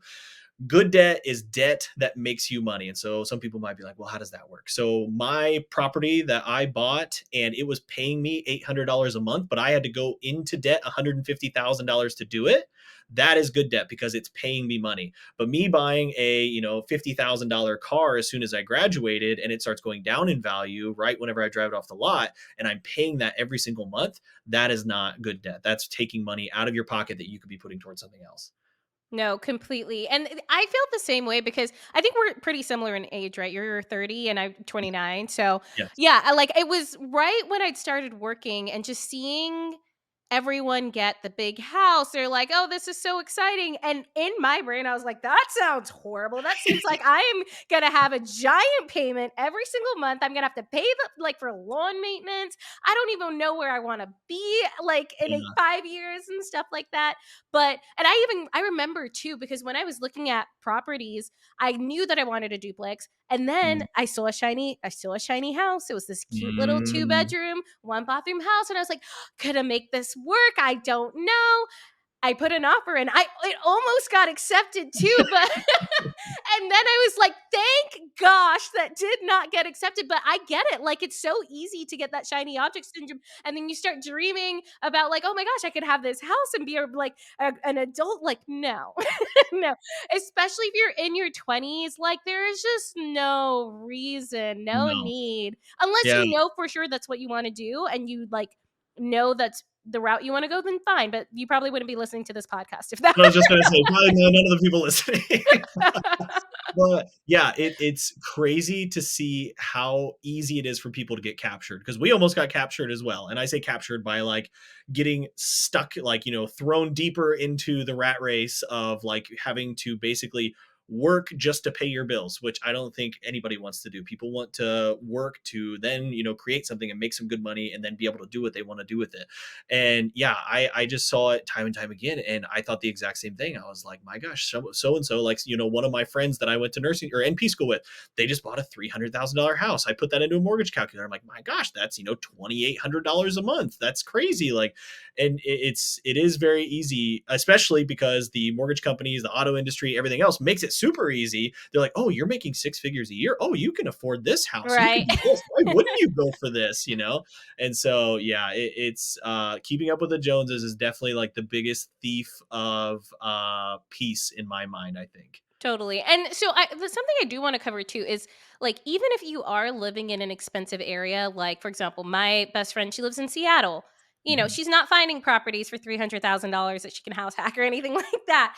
good debt is debt that makes you money. And so some people might be like, well, how does that work? So my property that I bought and it was paying me $800 a month, but I had to go into debt $150,000 to do it. That is good debt because it's paying me money. But me buying a, $50,000 car as soon as I graduated and it starts going down in value right whenever I drive it off the lot and I'm paying that every single month, that is not good debt. That's taking money out of your pocket that you could be putting towards something else. No, completely. And I felt the same way because I think we're pretty similar in age, right? You're 30 and I'm 29. So, Yes. yeah, like it was right when I'd started working and just seeing everyone get the big house. They're like, "Oh, this is so exciting." And in my brain, I was like, "That sounds horrible. That seems like I am going to have a giant payment every single month. I'm going to have to pay for lawn maintenance. I don't even know where I want to be like in Yeah. 5 years and stuff like that." And I remember too because when I was looking at properties, I knew that I wanted a duplex, and then Mm. I saw a shiny house. It was this cute little two Mm. bedroom, one bathroom house, and I was like, "Could I make this work? I don't know." I put an offer in. It almost got accepted too, but and then I was like, "Thank gosh that did not get accepted." But I get it. Like it's so easy to get that shiny object syndrome, and then you start dreaming about like, "Oh my gosh, I could have this house and be an adult." Like, no, no. Especially if you're in your 20s, like there is just no reason, no No. need, unless Yeah. you know for sure that's what you want to do, and you like know that's the route you want to go, then fine. But you probably wouldn't be listening to this podcast if that. I was just gonna say, probably none of the people listening. But yeah, it's crazy to see how easy it is for people to get captured because we almost got captured as well. And I say captured by like getting stuck, like, thrown deeper into the rat race of like having to basically work just to pay your bills, which I don't think anybody wants to do. People want to work to then, create something and make some good money and then be able to do what they want to do with it. And yeah, I just saw it time and time again. And I thought the exact same thing. I was like, my gosh, so and so, like, one of my friends that I went to nursing or NP school with, they just bought a $300,000 house. I put that into a mortgage calculator. I'm like, my gosh, that's, $2,800 a month. That's crazy. Like, and it is very easy, especially because the mortgage companies, the auto industry, everything else makes it super easy. They're like, oh, you're making six figures a year. Oh, you can afford this house. You Right. can do this. Why wouldn't you go for this? And so, yeah, it's keeping up with the Joneses is definitely like the biggest thief of peace in my mind, I think. Totally. And so there's something I do want to cover too is like even if you are living in an expensive area, like for example, my best friend, she lives in Seattle. Mhm. She's not finding properties for $300,000 that she can house hack or anything like that.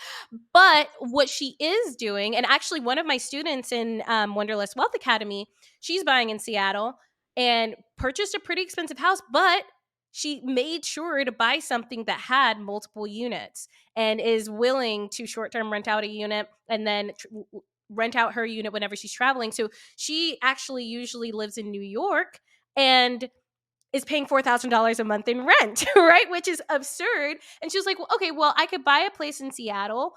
But what she is doing, and actually one of my students in Wanderlust Wealth Academy, she's buying in Seattle and purchased a pretty expensive house, but she made sure to buy something that had multiple units and is willing to short term rent out a unit and then rent out her unit whenever she's traveling. So she actually usually lives in New York and is paying $4,000 a month in rent, right? Which is absurd. And she was like, well, okay, well, I could buy a place in Seattle,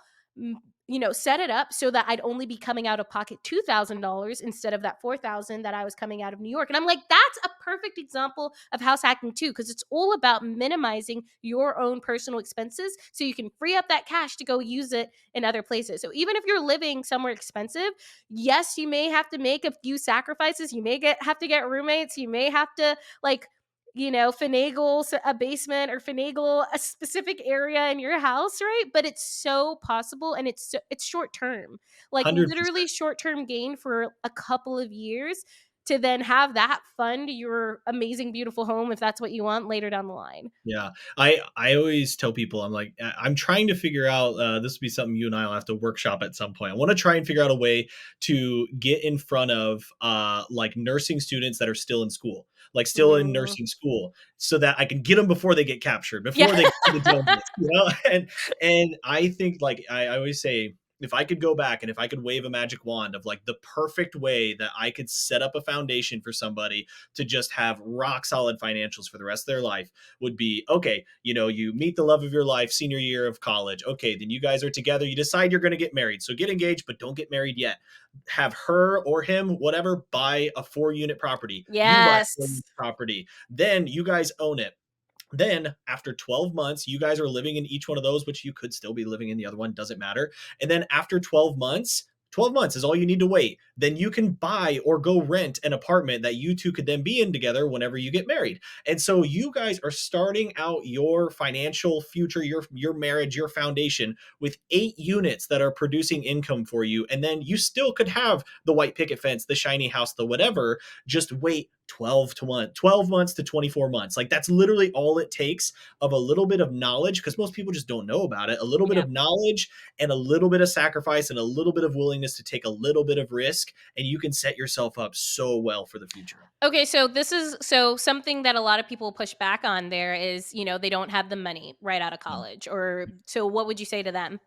set it up so that I'd only be coming out of pocket $2,000 instead of that 4,000 that I was coming out of New York. And I'm like, that's a perfect example of house hacking too, because it's all about minimizing your own personal expenses so you can free up that cash to go use it in other places. So even if you're living somewhere expensive, yes, you may have to make a few sacrifices. You may have to get roommates. You may have to like finagle a basement or finagle a specific area in your house, right? But it's so possible and it's short term. Like 100%. literally short term gain for a couple of years to then have that fund your amazing beautiful home if that's what you want later down the line. Yeah, I always tell people, I'm like, I'm trying to figure out. This would be something you and I will have to workshop at some point. I want to try and figure out a way to get in front of like nursing students that are still in school, like still in Mm. nursing school, so that I can get them before they get captured, Yeah. before they get to the Joneses. And I think like I always say, if I could go back and if I could wave a magic wand of like the perfect way that I could set up a foundation for somebody to just have rock solid financials for the rest of their life, would be, okay, you meet the love of your life senior year of college. Okay, then you guys are together. You decide you're going to get married. So get engaged, but don't get married yet. Have her or him, whatever, buy a 4-unit property. You buy a Yes. 4-unit property. Then you guys own it. Then after 12 months, you guys are living in each one of those, which you could still be living in the other one, doesn't matter. And then after 12 months is all you need to wait. Then you can buy or go rent an apartment that you two could then be in together whenever you get married. And so you guys are starting out your financial future, your marriage, your foundation with 8 units that are producing income for you. And then you still could have the white picket fence, the shiny house, the whatever. Just wait 12 months to 24 months. Like that's literally all it takes, of a little bit of knowledge, because most people just don't know about it. A little bit Yeah. of knowledge and a little bit of sacrifice and a little bit of willingness to take a little bit of risk, and you can set yourself up so well for the future. Okay, so this is so something that a lot of people push back on there is, they don't have the money right out of Yeah. college. Or so what would you say to them?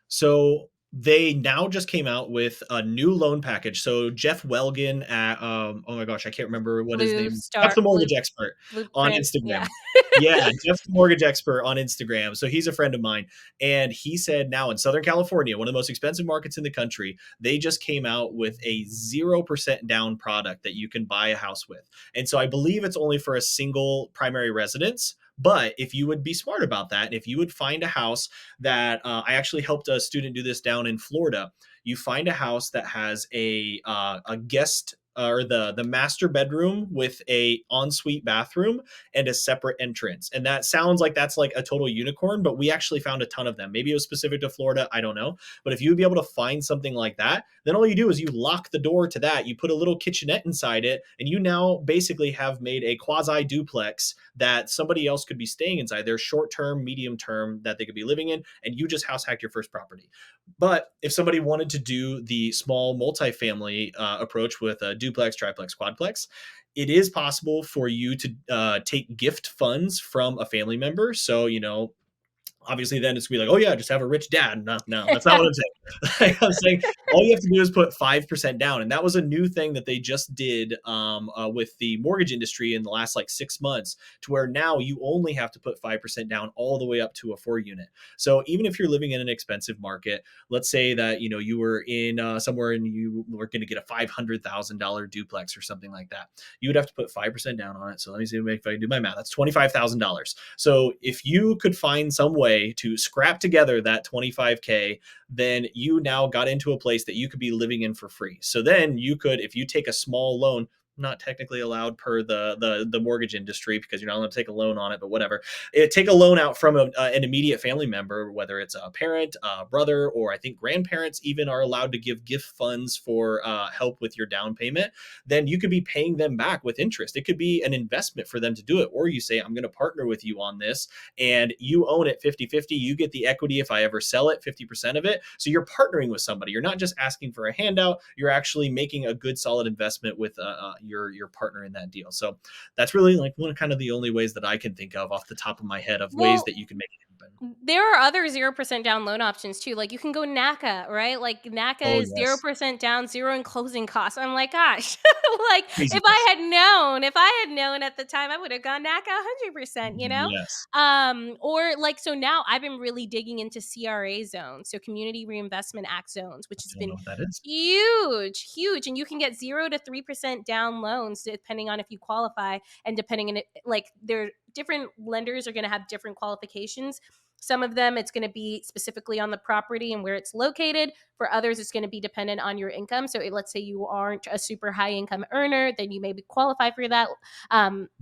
So they now just came out with a new loan package. So Jeff Welgan at oh my gosh, I can't remember what his Blue name. Jeff Star the Blue mortgage expert on Blueprint. Yeah. Instagram. Yeah, Jeff the mortgage expert on Instagram. So he's a friend of mine, and he said now in Southern California, one of the most expensive markets in the country, they just came out with a 0% down product that you can buy a house with. And so I believe it's only for a single primary residence. But if you would be smart about that, and if you would find a house that I actually helped a student do this down in Florida. You find a house that has a guest or the master bedroom with a ensuite bathroom and a separate entrance. And that sounds like that's like a total unicorn, but we actually found a ton of them. Maybe it was specific to Florida, I don't know. But if you would be able to find something like that, then all you do is you lock the door to that, you put a little kitchenette inside it, and you now basically have made a quasi duplex that somebody else could be staying inside. Their short term, medium term that they could be living in, and you just house hacked your first property. But if somebody wanted to do the small multifamily approach with a duplex, triplex, quadplex, it is possible for you to take gift funds from a family member. So, obviously then it's gonna be like, oh yeah, just have a rich dad. No, no, that's not what I'm saying. I'm saying all you have to do is put 5% down. And that was a new thing that they just did with the mortgage industry in the last like 6 months, to where now you only have to put 5% down all the way up to a 4 unit. So even if you're living in an expensive market, let's say that, you know, you were in somewhere and you were going to get a $500,000 duplex or something like that, you would have to put 5% down on it. So let me see if I can do my math. That's $25,000. So if you could find some way to scrap together that 25K, then you now got into a place that you could be living in for free. So then you could, if you take a small loan, not technically allowed per the mortgage industry because you're not allowed to take a loan on it, but whatever. Take a loan out from an immediate family member, whether it's a parent, a brother, or I think grandparents even are allowed to give gift funds for help with your down payment. Then you could be paying them back with interest. It could be an investment for them to do it. Or you say, I'm going to partner with you on this and you own it 50-50. You get the equity if I ever sell it, 50% of it. So you're partnering with somebody. You're not just asking for a handout. You're actually making a good solid investment with your partner in that deal. So that's really like one of kind of the only ways that I can think of off the top of my head of ways Well, that you can make it happen. there are other 0% down loan options too. Like you can go NACA, right? Like NACA Oh is yes. 0% down, zero in closing costs. I'm like, gosh, like Craziness. if I had known at the time, I would have gone NACA 100%, you know? Yes. Or like, so now I've been really digging into CRA zones, so Community Reinvestment Act zones, which I has don't been know what that is. huge, huge. And you can get 0 to 3% down loans depending on if you qualify and depending on it, like there different lenders are going to have different qualifications. Some of them, it's going to be specifically on the property and where it's located. For others, it's going to be dependent on your income. So let's say you aren't a super high income earner, then you maybe qualify for that.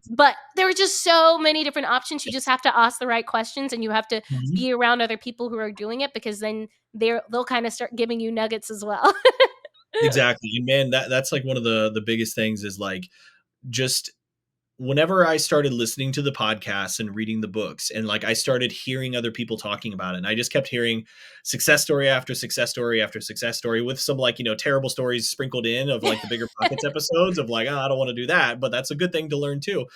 But there are just so many different options. You just Yes. have to ask the right questions and you have to Mhm. be around other people who are doing it because then they'll kind of start giving you nuggets as well. Exactly. And man, that's like one of the biggest things is like just whenever I started listening to the podcasts and reading the books, and like I started hearing other people talking about it, and I just kept hearing success story after success story after success story with some like, you know, terrible stories sprinkled in of like the bigger pockets episodes of like, oh, I don't want to do that, but that's a good thing to learn too.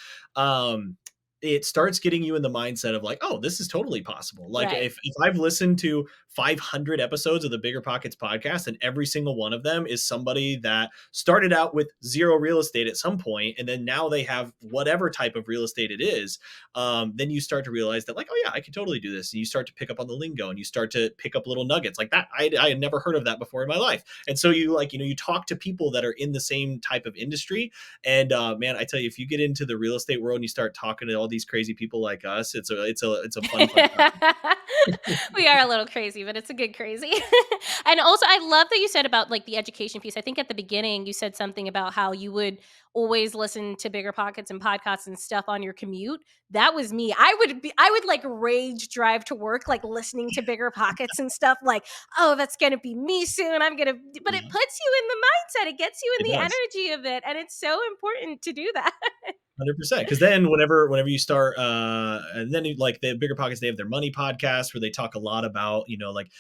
It starts getting you in the mindset of like, oh, this is totally possible. Like Right. if I've listened to 500 episodes of the Bigger Pockets podcast, and every single one of them is somebody that started out with zero real estate at some point, and then now they have whatever type of real estate it is, then you start to realize that like, oh yeah, I can totally do this. And you start to pick up on the lingo and you start to pick up little nuggets like that. I had never heard of that before in my life. And so you like, you know, you talk to people that are in the same type of industry. And man, I tell you, if you get into the real estate world and you start talking to all these crazy people like us, it's a fun time. We are a little crazy, but it's a good crazy. And also, I love that you said about like the education piece. I think at the beginning you said something about how you would always listen to Bigger Pockets and podcasts and stuff on your commute. That was me. I would like rage drive to work, like listening to Bigger Pockets and stuff. Like, oh, that's gonna be me soon. I'm gonna, but it Yeah, puts you in the mindset. It gets you it in the does. energy of it, and it's so important to do that. 100%. Because then whenever you start, and then like the Bigger Pockets, they have their money podcast where they talk a lot about, you know, like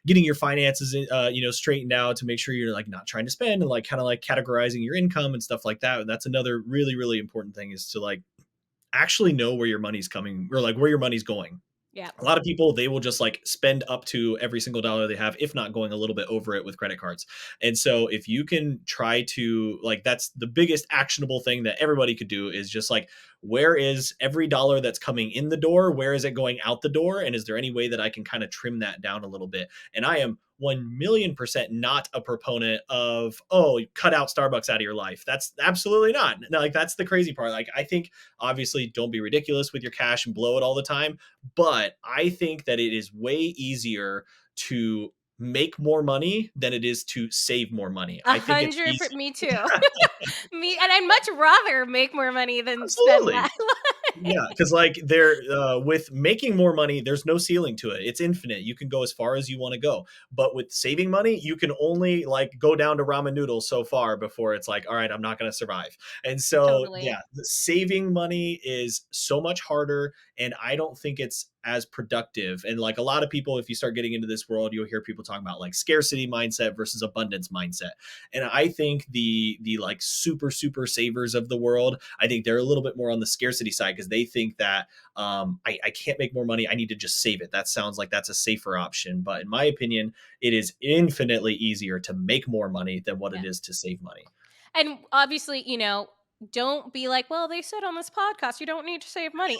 getting your finances, you know, straightened out to make sure you're like not trying to spend, and like kind of like categorizing your income and stuff like that. And that's another really, really important thing, is to like actually know where your money's coming, or like where your money's going. Yeah. A lot of people, they will just like spend up to every single dollar they have, if not going a little bit over it with credit cards. And so if you can try to like, that's the biggest actionable thing that everybody could do, is just like, where is every dollar that's coming in the door, where is it going out the door, and is there any way that I can kind of trim that down a little bit? And I am 1,000,000% not a proponent of, oh, cut out Starbucks out of your life. That's absolutely not. No, like that's the crazy part. Like I think obviously don't be ridiculous with your cash and blow it all the time, but I think that it is way easier to make more money than it is to save more money. I think it's easy. Me too. Me, and I'd much rather make more money than spend Absolutely. less. Yeah, because like there, with making more money, there's no ceiling to it. It's infinite. You can go as far as you want to go. But with saving money, you can only like go down to ramen noodles so far before it's like, all right, I'm not going to survive. And so, Totally. yeah, the saving money is so much harder, and I don't think it's as productive. And like a lot of people, if you start getting into this world, you'll hear people talking about like scarcity mindset versus abundance mindset. And I think the like super savers of the world, I think they're a little bit more on the scarcity side because they think that I can't make more money. I need to just save it. That sounds like that's a safer option. But in my opinion, it is infinitely easier to make more money than what Yeah. it is to save money. And obviously, don't be like, well, they said on this podcast you don't need to save money.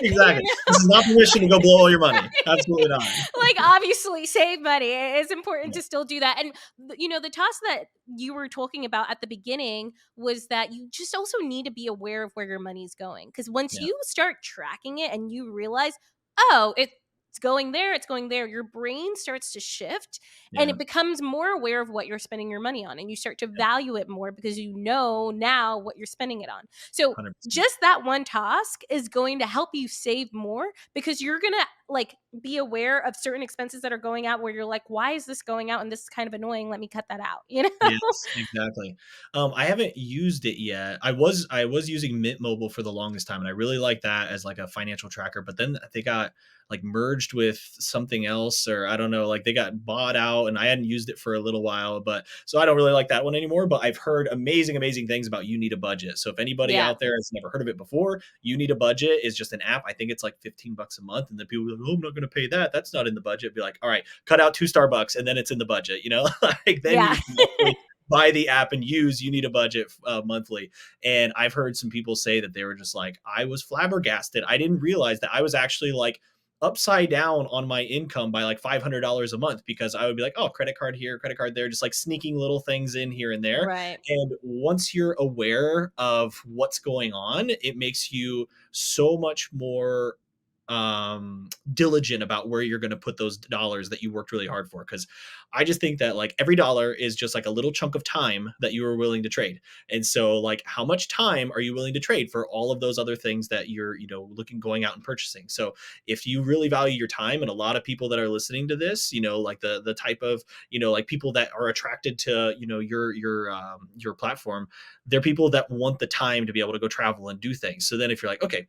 Exactly. know? This is not permission to go blow all your money. Absolutely not. Like, obviously, save money. It's important Yeah. to still do that. And, the task that you were talking about at the beginning was that you just also need to be aware of where your money's going. Because once Yeah. you start tracking it and you realize, oh, it's going there, your brain starts to shift and Yeah. it becomes more aware of what you're spending your money on. And you start to Yeah. value it more because you know now what you're spending it on. So, 100%. just that one task is going to help you save more because you're going to like be aware of certain expenses that are going out where you're like, why is this going out? And this is kind of annoying. Let me cut that out, you know? Yes, exactly. I haven't used it yet. I was using Mint Mobile for the longest time, and I really like that as like a financial tracker. But then they got like merged with something else, or I don't know, like they got bought out, and I hadn't used it for a little while. But so I don't really like that one anymore. But I've heard amazing things about You Need a Budget. So if anybody Yeah. out there has never heard of it before, You Need a Budget is just an app. I think it's like $15 a month, and then people are like, oh, I'm not going to pay that. That's not in the budget. Be like, all right, cut out two Starbucks, and then it's in the budget. Like then Yeah. you can actually buy the app and use You Need a Budget monthly. And I've heard some people say that they were just like, I was flabbergasted. I didn't realize that I was actually like upside down on my income by like $500 a month because I would be like, oh, credit card here, credit card there, just like sneaking little things in here and there. Right. And once you're aware of what's going on, it makes you so much more diligent about where you're going to put those dollars that you worked really hard for. Because I just think that like every dollar is just like a little chunk of time that you are willing to trade. And so like how much time are you willing to trade for all of those other things that you're, looking going out and purchasing. So if you really value your time, and a lot of people that are listening to this, like the type of, like people that are attracted to, your platform, they're people that want the time to be able to go travel and do things. So then if you're like, okay,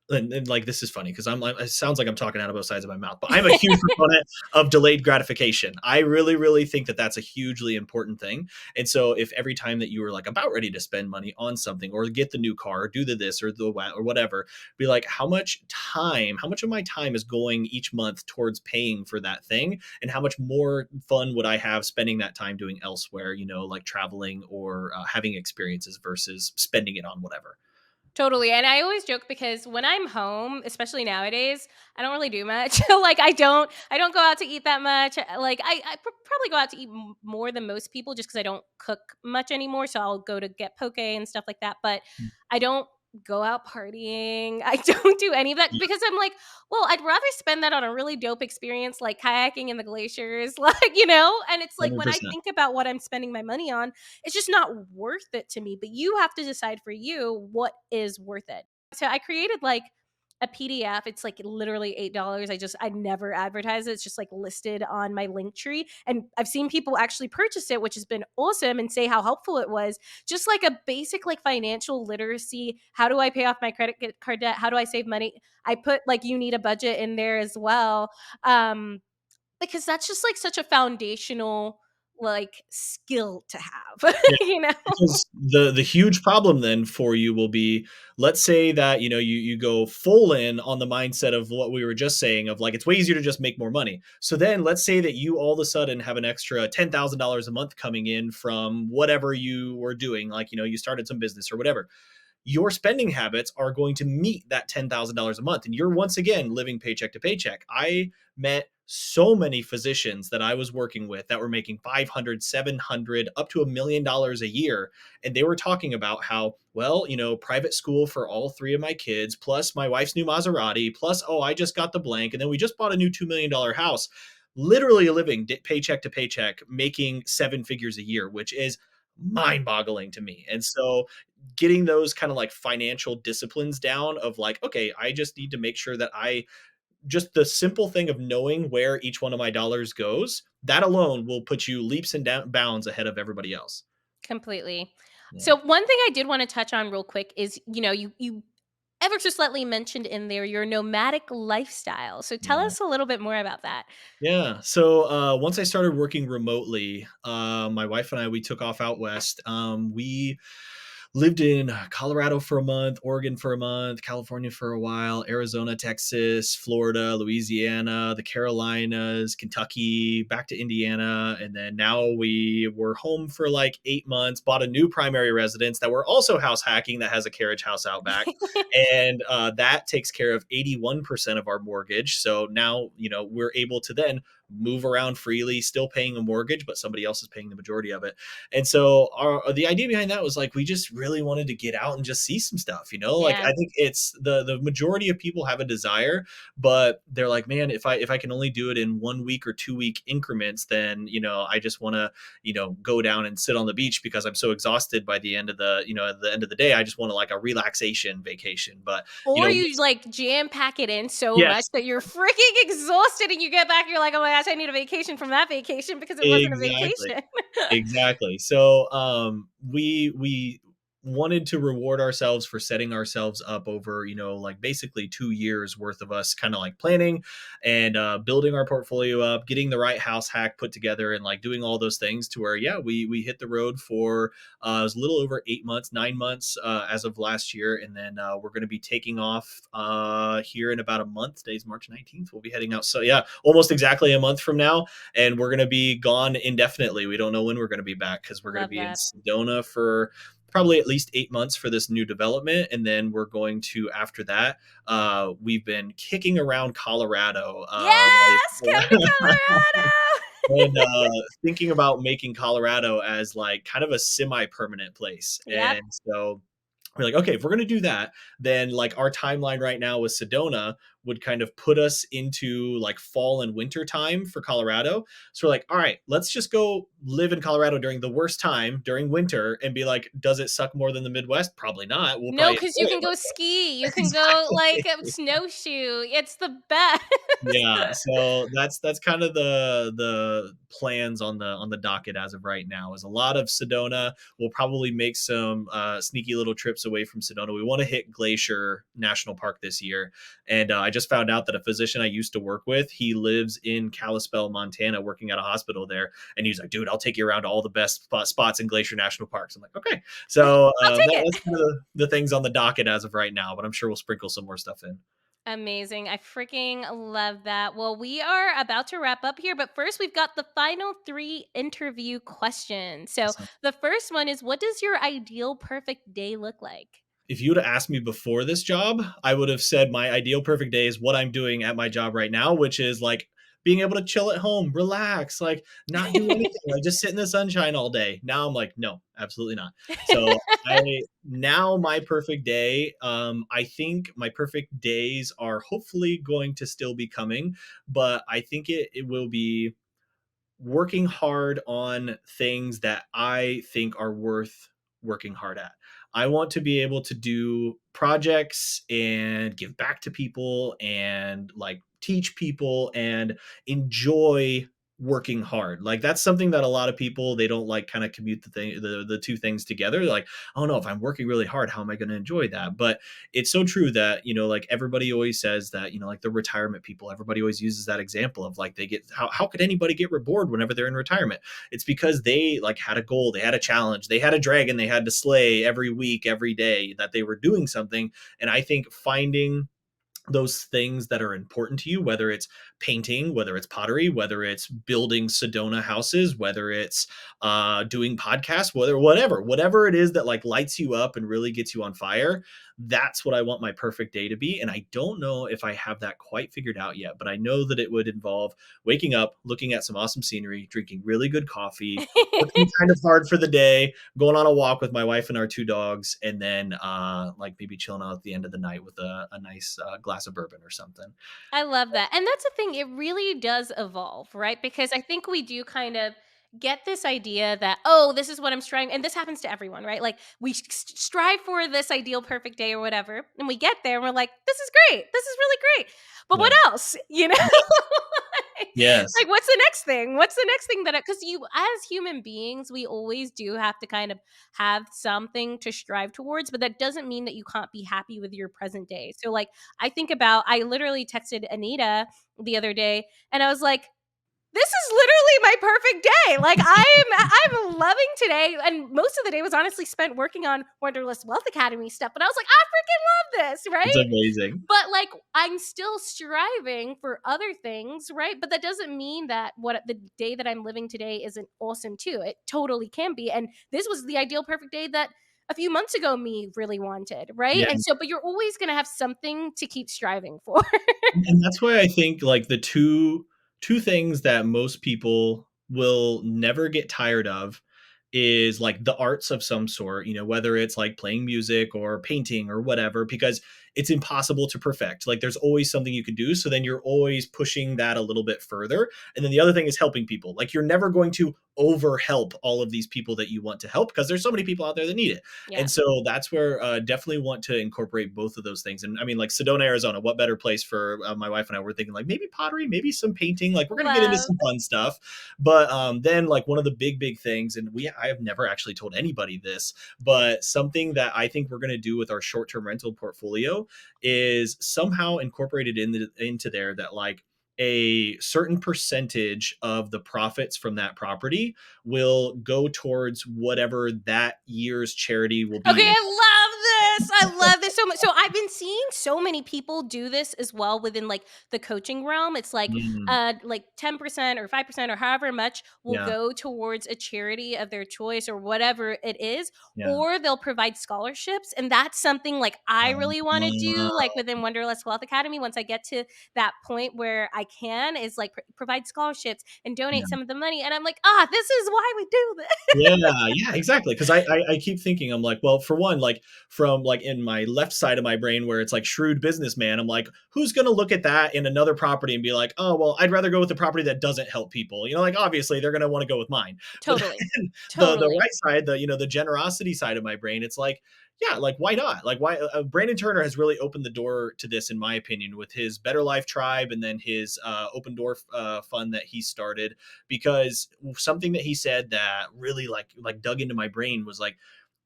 and like this is funny because I'm like, it sounds like I'm talking out of both sides of my mouth, but I'm a huge proponent of delayed gratification. I really think that that's a hugely important thing. And so if every time that you were like about ready to spend money on something or get the new car or do the this or the or whatever, be like, how much of my time is going each month towards paying for that thing, and how much more fun would I have spending that time doing elsewhere, like traveling or having experiences versus spending it on whatever. Totally. And I always joke because when I'm home, especially nowadays, I don't really do much. Like I don't go out to eat that much. Like probably go out to eat more than most people just cuz I don't cook much anymore, so I'll go to get poke and stuff like that, but I don't go out partying. I don't do any of that Yeah, because I'm like, well, I'd rather spend that on a really dope experience like kayaking in the glaciers, like. And it's like when I 100%. think about what I'm spending my money on, it's just not worth it to me, but you have to decide for you what is worth it. So I created like a PDF. It's like literally $8. I never advertise it. It's just like listed on my link tree. And I've seen people actually purchase it, which has been awesome and say how helpful it was. Just like a basic like financial literacy. How do I pay off my credit card debt? How do I save money? I put like you need a budget in there as well. Because that's just like such a foundational like skill to have, Yeah, you know? because the huge problem then for you will be, let's say that, you go full in on the mindset of what we were just saying of like, it's way easier to just make more money. So then let's say that you all of a sudden have an extra $10,000 a month coming in from whatever you were doing, like, you started some business or whatever. Your spending habits are going to meet that $10,000 a month. And you're once again living paycheck to paycheck. I met so many physicians that I was working with that were making 500, 700, up to $1 million a year. And they were talking about how, well, private school for all three of my kids, plus my wife's new Maserati, plus, oh, I just got the blank. And then we just bought a new $2 million house, literally living paycheck to paycheck, making seven figures a year, which is mind boggling to me. And so getting those kind of like financial disciplines down of like, okay, I just need to make sure that just the simple thing of knowing where each one of my dollars goes, that alone will put you leaps and bounds ahead of everybody else. Completely. Yeah. So one thing I did want to touch on real quick is, you ever so slightly mentioned in there your nomadic lifestyle. So tell Yeah. us a little bit more about that. Yeah. So once I started working remotely, my wife and I we took off out west. We lived in Colorado for a month, Oregon for a month, California for a while, Arizona, Texas, Florida, Louisiana, the Carolinas, Kentucky, back to Indiana, and then now we were home for like 8 months. Bought a new primary residence that we're also house hacking that has a carriage house out back, and that takes care of 81% of our mortgage. So now we're able to then move around freely, still paying a mortgage, but somebody else is paying the majority of it. And so the idea behind that was like we just really wanted to get out and just see some stuff, like Yeah. I think it's the majority of people have a desire, but they're like, man, if I can only do it in 1 week or 2 week increments, then I just want to go down and sit on the beach because I'm so exhausted by the end of the at the end of the day. I just want to like a relaxation vacation. But Or you like jam pack it in so much yes, that you're freaking exhausted and you get back, you're like, oh my gosh, I need a vacation from that vacation because it wasn't a exactly. vacation. Exactly. So, we wanted to reward ourselves for setting ourselves up over, like basically 2 years worth of us kind of like planning and building our portfolio up, getting the right house hack put together, and like doing all those things to where, yeah, we hit the road for it was a little over 8 months, 9 months as of last year, and then we're going to be taking off here in about a month. Today's March 19th. We'll be heading out. So yeah, almost exactly a month from now, and we're going to be gone indefinitely. We don't know when we're going to be back because we're going to Love be in that. Sedona for probably at least 8 months for this new development. And then we're going to, after that, we've been kicking around Colorado. Yes, come to And Colorado. thinking about making Colorado as like kind of a semi-permanent place. Yep. And so we're like, okay, if we're going to do that, then like our timeline right now with Sedona would kind of put us into like fall and winter time for Colorado. So we're like, all right, let's just go live in Colorado during the worst time during winter and be like, does it suck more than the Midwest? Probably not. We'll No, probably because enjoy you it can go much ski. You more. can go like Exactly. snowshoe. It's the best. Yeah, so that's kind of the plans on the docket as of right now. Is a lot of Sedona. We'll probably make some sneaky little trips away from Sedona. We want to hit Glacier National Park this year, and I just found out that a physician I used to work with, he lives in Kalispell, Montana, working at a hospital there, and he's like, "Dude, I'll take you around to all the best spots in Glacier National Parks." I'm like, "Okay." So I'll take that's it. kind of the things on the docket as of right now, but I'm sure we'll sprinkle some more stuff in. Amazing. I freaking love that. Well, we are about to wrap up here, but first we've got the final three interview questions. So So the first one is, what does your ideal perfect day look like? if you would have asked me before this job, I would have said my ideal perfect day is what I'm doing at my job right now, which is like being able to chill at home, relax, like not do anything, like just sit in the sunshine all day. Now I'm like, no, absolutely not. So I now my perfect day, I think my perfect days are hopefully going to still be coming, but I think it will be working hard on things that I think are worth working hard at. I want to be able to do projects and give back to people and like teach people and enjoy working hard. Like that's something that a lot of people they don't like kind of commute the two things together. They're like, "Oh no, if I'm working really hard, how am I going to enjoy that?" But it's so true that like everybody always says that like the retirement people, everybody always uses that example of like they get how could anybody get bored whenever they're in retirement? It's because they like had a goal, they had a challenge, they had a dragon they had to slay every week, every day, that they were doing something. And I think finding those things that are important to you, whether it's painting, whether it's pottery, whether it's building Sedona houses, whether it's doing podcasts, whatever it is that like lights you up and really gets you on fire. That's what I want my perfect day to be. And I don't know if I have that quite figured out yet, but I know that it would involve waking up, looking at some awesome scenery, drinking really good coffee, working kind of hard for the day, going on a walk with my wife and our two dogs, and then like maybe chilling out at the end of the night with a nice glass of bourbon or something. I love that. And that's the thing, it really does evolve, right? Because I think we do kind of get this idea that, oh, this is what I'm striving, and this happens to everyone, right? Like we strive for this ideal perfect day or whatever, and we get there and we're like, this is great. This is really great. But what Yeah. else? You know? Yes. Like, what's the next thing? What's the next thing that because you as human beings, we always do have to kind of have something to strive towards, but that doesn't mean that you can't be happy with your present day. So, like, I literally texted Anita the other day, and I was like, this is literally my perfect day. Like, I'm loving today, and most of the day was honestly spent working on Wanderlust Wealth Academy stuff. But I was like, I freaking love this, It's right? amazing. But like, I'm still striving for other things, right? But that doesn't mean that what the day that I'm living today isn't awesome too. It totally can be. And this was the ideal perfect day that a few months ago me really wanted, right? Yeah. And so, but you're always gonna have something to keep striving for. And that's why I think like the two things that most people will never get tired of is like the arts of some sort, you know, whether it's like playing music or painting or whatever, because it's impossible to perfect. Like there's always something you could do. So then you're always pushing that a little bit further. And then the other thing is helping people. Like you're never going to over help all of these people that you want to help because there's so many people out there that need it. Yeah, And so that's where definitely want to incorporate both of those things. And I mean, like Sedona, Arizona, what better place for my wife and I were thinking like maybe pottery, maybe some painting. Like we're going to get into love. some fun stuff. But then like one of the big things, and I have never actually told anybody this, but something that I think we're going to do with our short-term rental portfolio is somehow incorporated into there that like a certain percentage of the profits from that property will go towards whatever that year's charity will Okay, be. And I love this. I love this so much. So I've been seeing so many people do this as well within like the coaching realm. It's mm, like 10% or 5% or however much will yeah, go towards a charity of their choice or whatever it is, yeah. or they'll provide scholarships. And that's something like I really want to do like within Wonderlust Wealth Academy once I get to that point where I can is like provide scholarships and donate Yeah. some of the money. And I'm like, ah, this is why we do this. Yeah, yeah, exactly. Because I keep thinking, I'm like, well, for one, like from like in my left side of my brain where it's like shrewd businessman, I'm like, who's gonna look at that in another property and be like, oh well, I'd rather go with the property that doesn't help people. You know, like obviously they're gonna want to go with mine. But Totally. then the Totally. right side, the the generosity side of my brain, it's like, yeah, like why not? Like why Brandon Turner has really opened the door to this, in my opinion, with his Better Life Tribe and then his Open Door fund that he started because something that he said that really like dug into my brain was like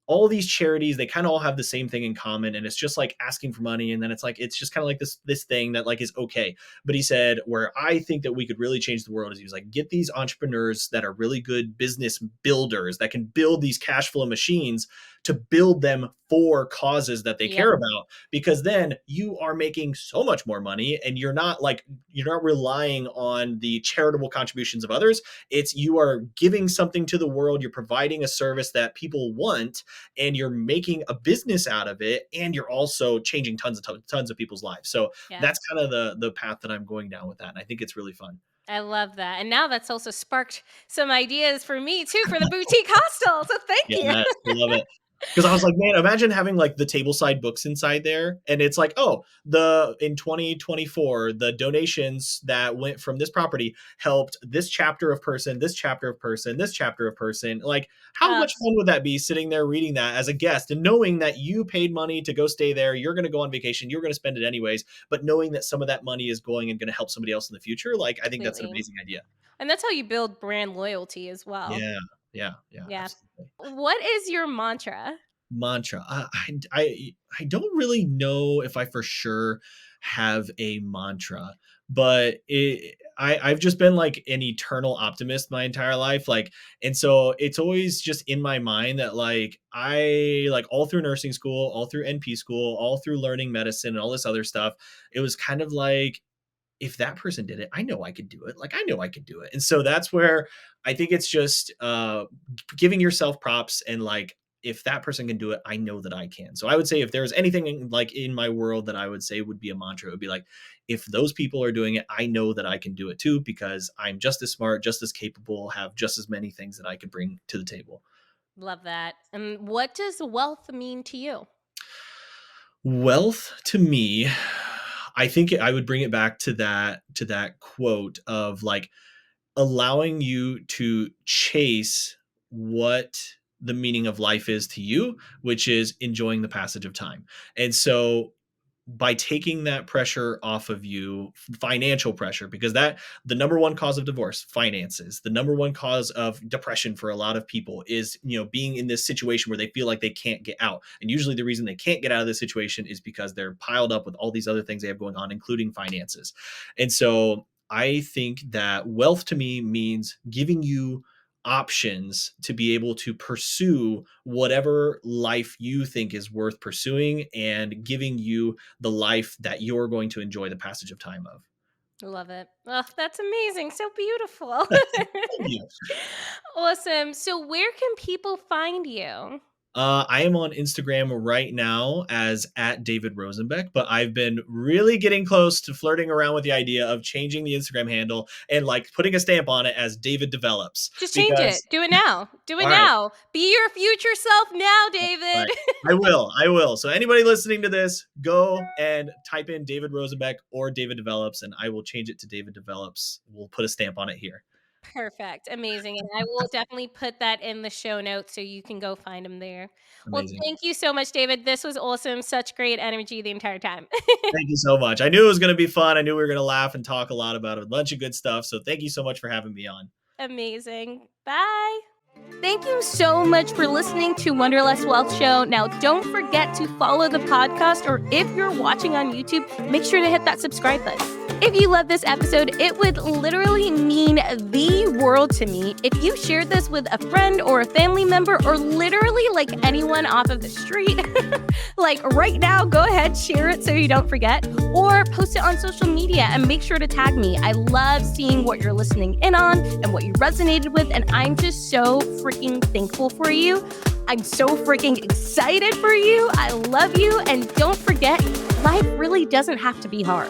all these charities, they kind of all have the same thing in common, and it's just like asking for money, and then it's like it's just kind of like this thing that like is okay. But he said where I think that we could really change the world is he was like, get these entrepreneurs that are really good business builders that can build these cash flow machines to build them for causes that they Yep. care about, because then you are making so much more money and you're not relying on the charitable contributions of others. It's you are giving something to the world, you're providing a service that people want, and you're making a business out of it, and you're also changing tons of people's lives. So that's Yes. kind of the path that I'm going down with that, and I think it's really fun. I love that. And now that's also sparked some ideas for me too for the boutique hostel. So thank Yes, you. I love it. Because I was like, man, imagine having like the tableside books inside there, and it's like, oh, the in 2024, the donations that went from this property helped this chapter of person, this chapter of person, this chapter of person. Like, how uh, much fun would that be sitting there reading that as a guest and knowing that you paid money to go stay there, you're going to go on vacation, you're going to spend it anyways, but knowing that some of that money is going and going to help somebody else in the future, like, I think that's an Completely. amazing idea. And that's how you build brand loyalty as well. Yeah, yeah, Yeah. absolutely. What is your mantra? Mantra. I don't really know if I for sure have a mantra, but I've just been like an eternal optimist my entire life. Like, and so it's always just in my mind that like I like all through nursing school, all through NP school, all through learning medicine and all this other stuff, it was kind of like if that person did it, I know I could do it. Like I know I could do it. And so that's where I think it's just giving yourself props and like if that person can do it, I know that I can. So I would say if there's anything like in my world that I would say would be a mantra, it would be like if those people are doing it, I know that I can do it too because I'm just as smart, just as capable, have just as many things that I could bring to the table. Love that. And what does wealth mean to you? Wealth to me, I think I would bring it back to that quote of like allowing you to chase what the meaning of life is to you, which is enjoying the passage of time. And so by taking that pressure off of you, financial pressure, because that the number one cause of divorce, finances, the number one cause of depression for a lot of people is, being in this situation where they feel like they can't get out. And usually the reason they can't get out of this situation is because they're piled up with all these other things they have going on, including finances. And so I think that wealth to me means giving you options to be able to pursue whatever life you think is worth pursuing and giving you the life that you're going to enjoy the passage of time of. Love it. Oh, that's amazing. So beautiful. Thank you. Awesome. So, where can people find you? I am on Instagram right now as at David Rosenbeck, but I've been really getting close to flirting around with the idea of changing the Instagram handle and like putting a stamp on it as David Develops Just change it. because Do it now. Do it all right, now. Be your future self now, all David. right. I will. I will. So anybody listening to this, go and type in David Rosenbeck or David Develops, and I will change it to David Develops. We'll put a stamp on it here. Perfect. Amazing. And I will definitely put that in the show notes so you can go find him there. Well, Amazing. thank you so much, David. This was awesome. Such great energy the entire time. Thank you so much. I knew it was going to be fun. I knew we were going to laugh and talk a lot about a bunch of good stuff. So thank you so much for having me on. Amazing. Bye. Thank you so much for listening to Wanderlust Wealth Show. Now, don't forget to follow the podcast, or if you're watching on YouTube, make sure to hit that subscribe button. If you love this episode, it would literally mean the world to me if you shared this with a friend or a family member, or literally like anyone off of the street. Like right now, go ahead, share it so you don't forget, or post it on social media and make sure to tag me. I love seeing what you're listening in on and what you resonated with, and I'm just so freaking thankful for you. I'm so freaking excited for you. I love you, and don't forget, life really doesn't have to be hard.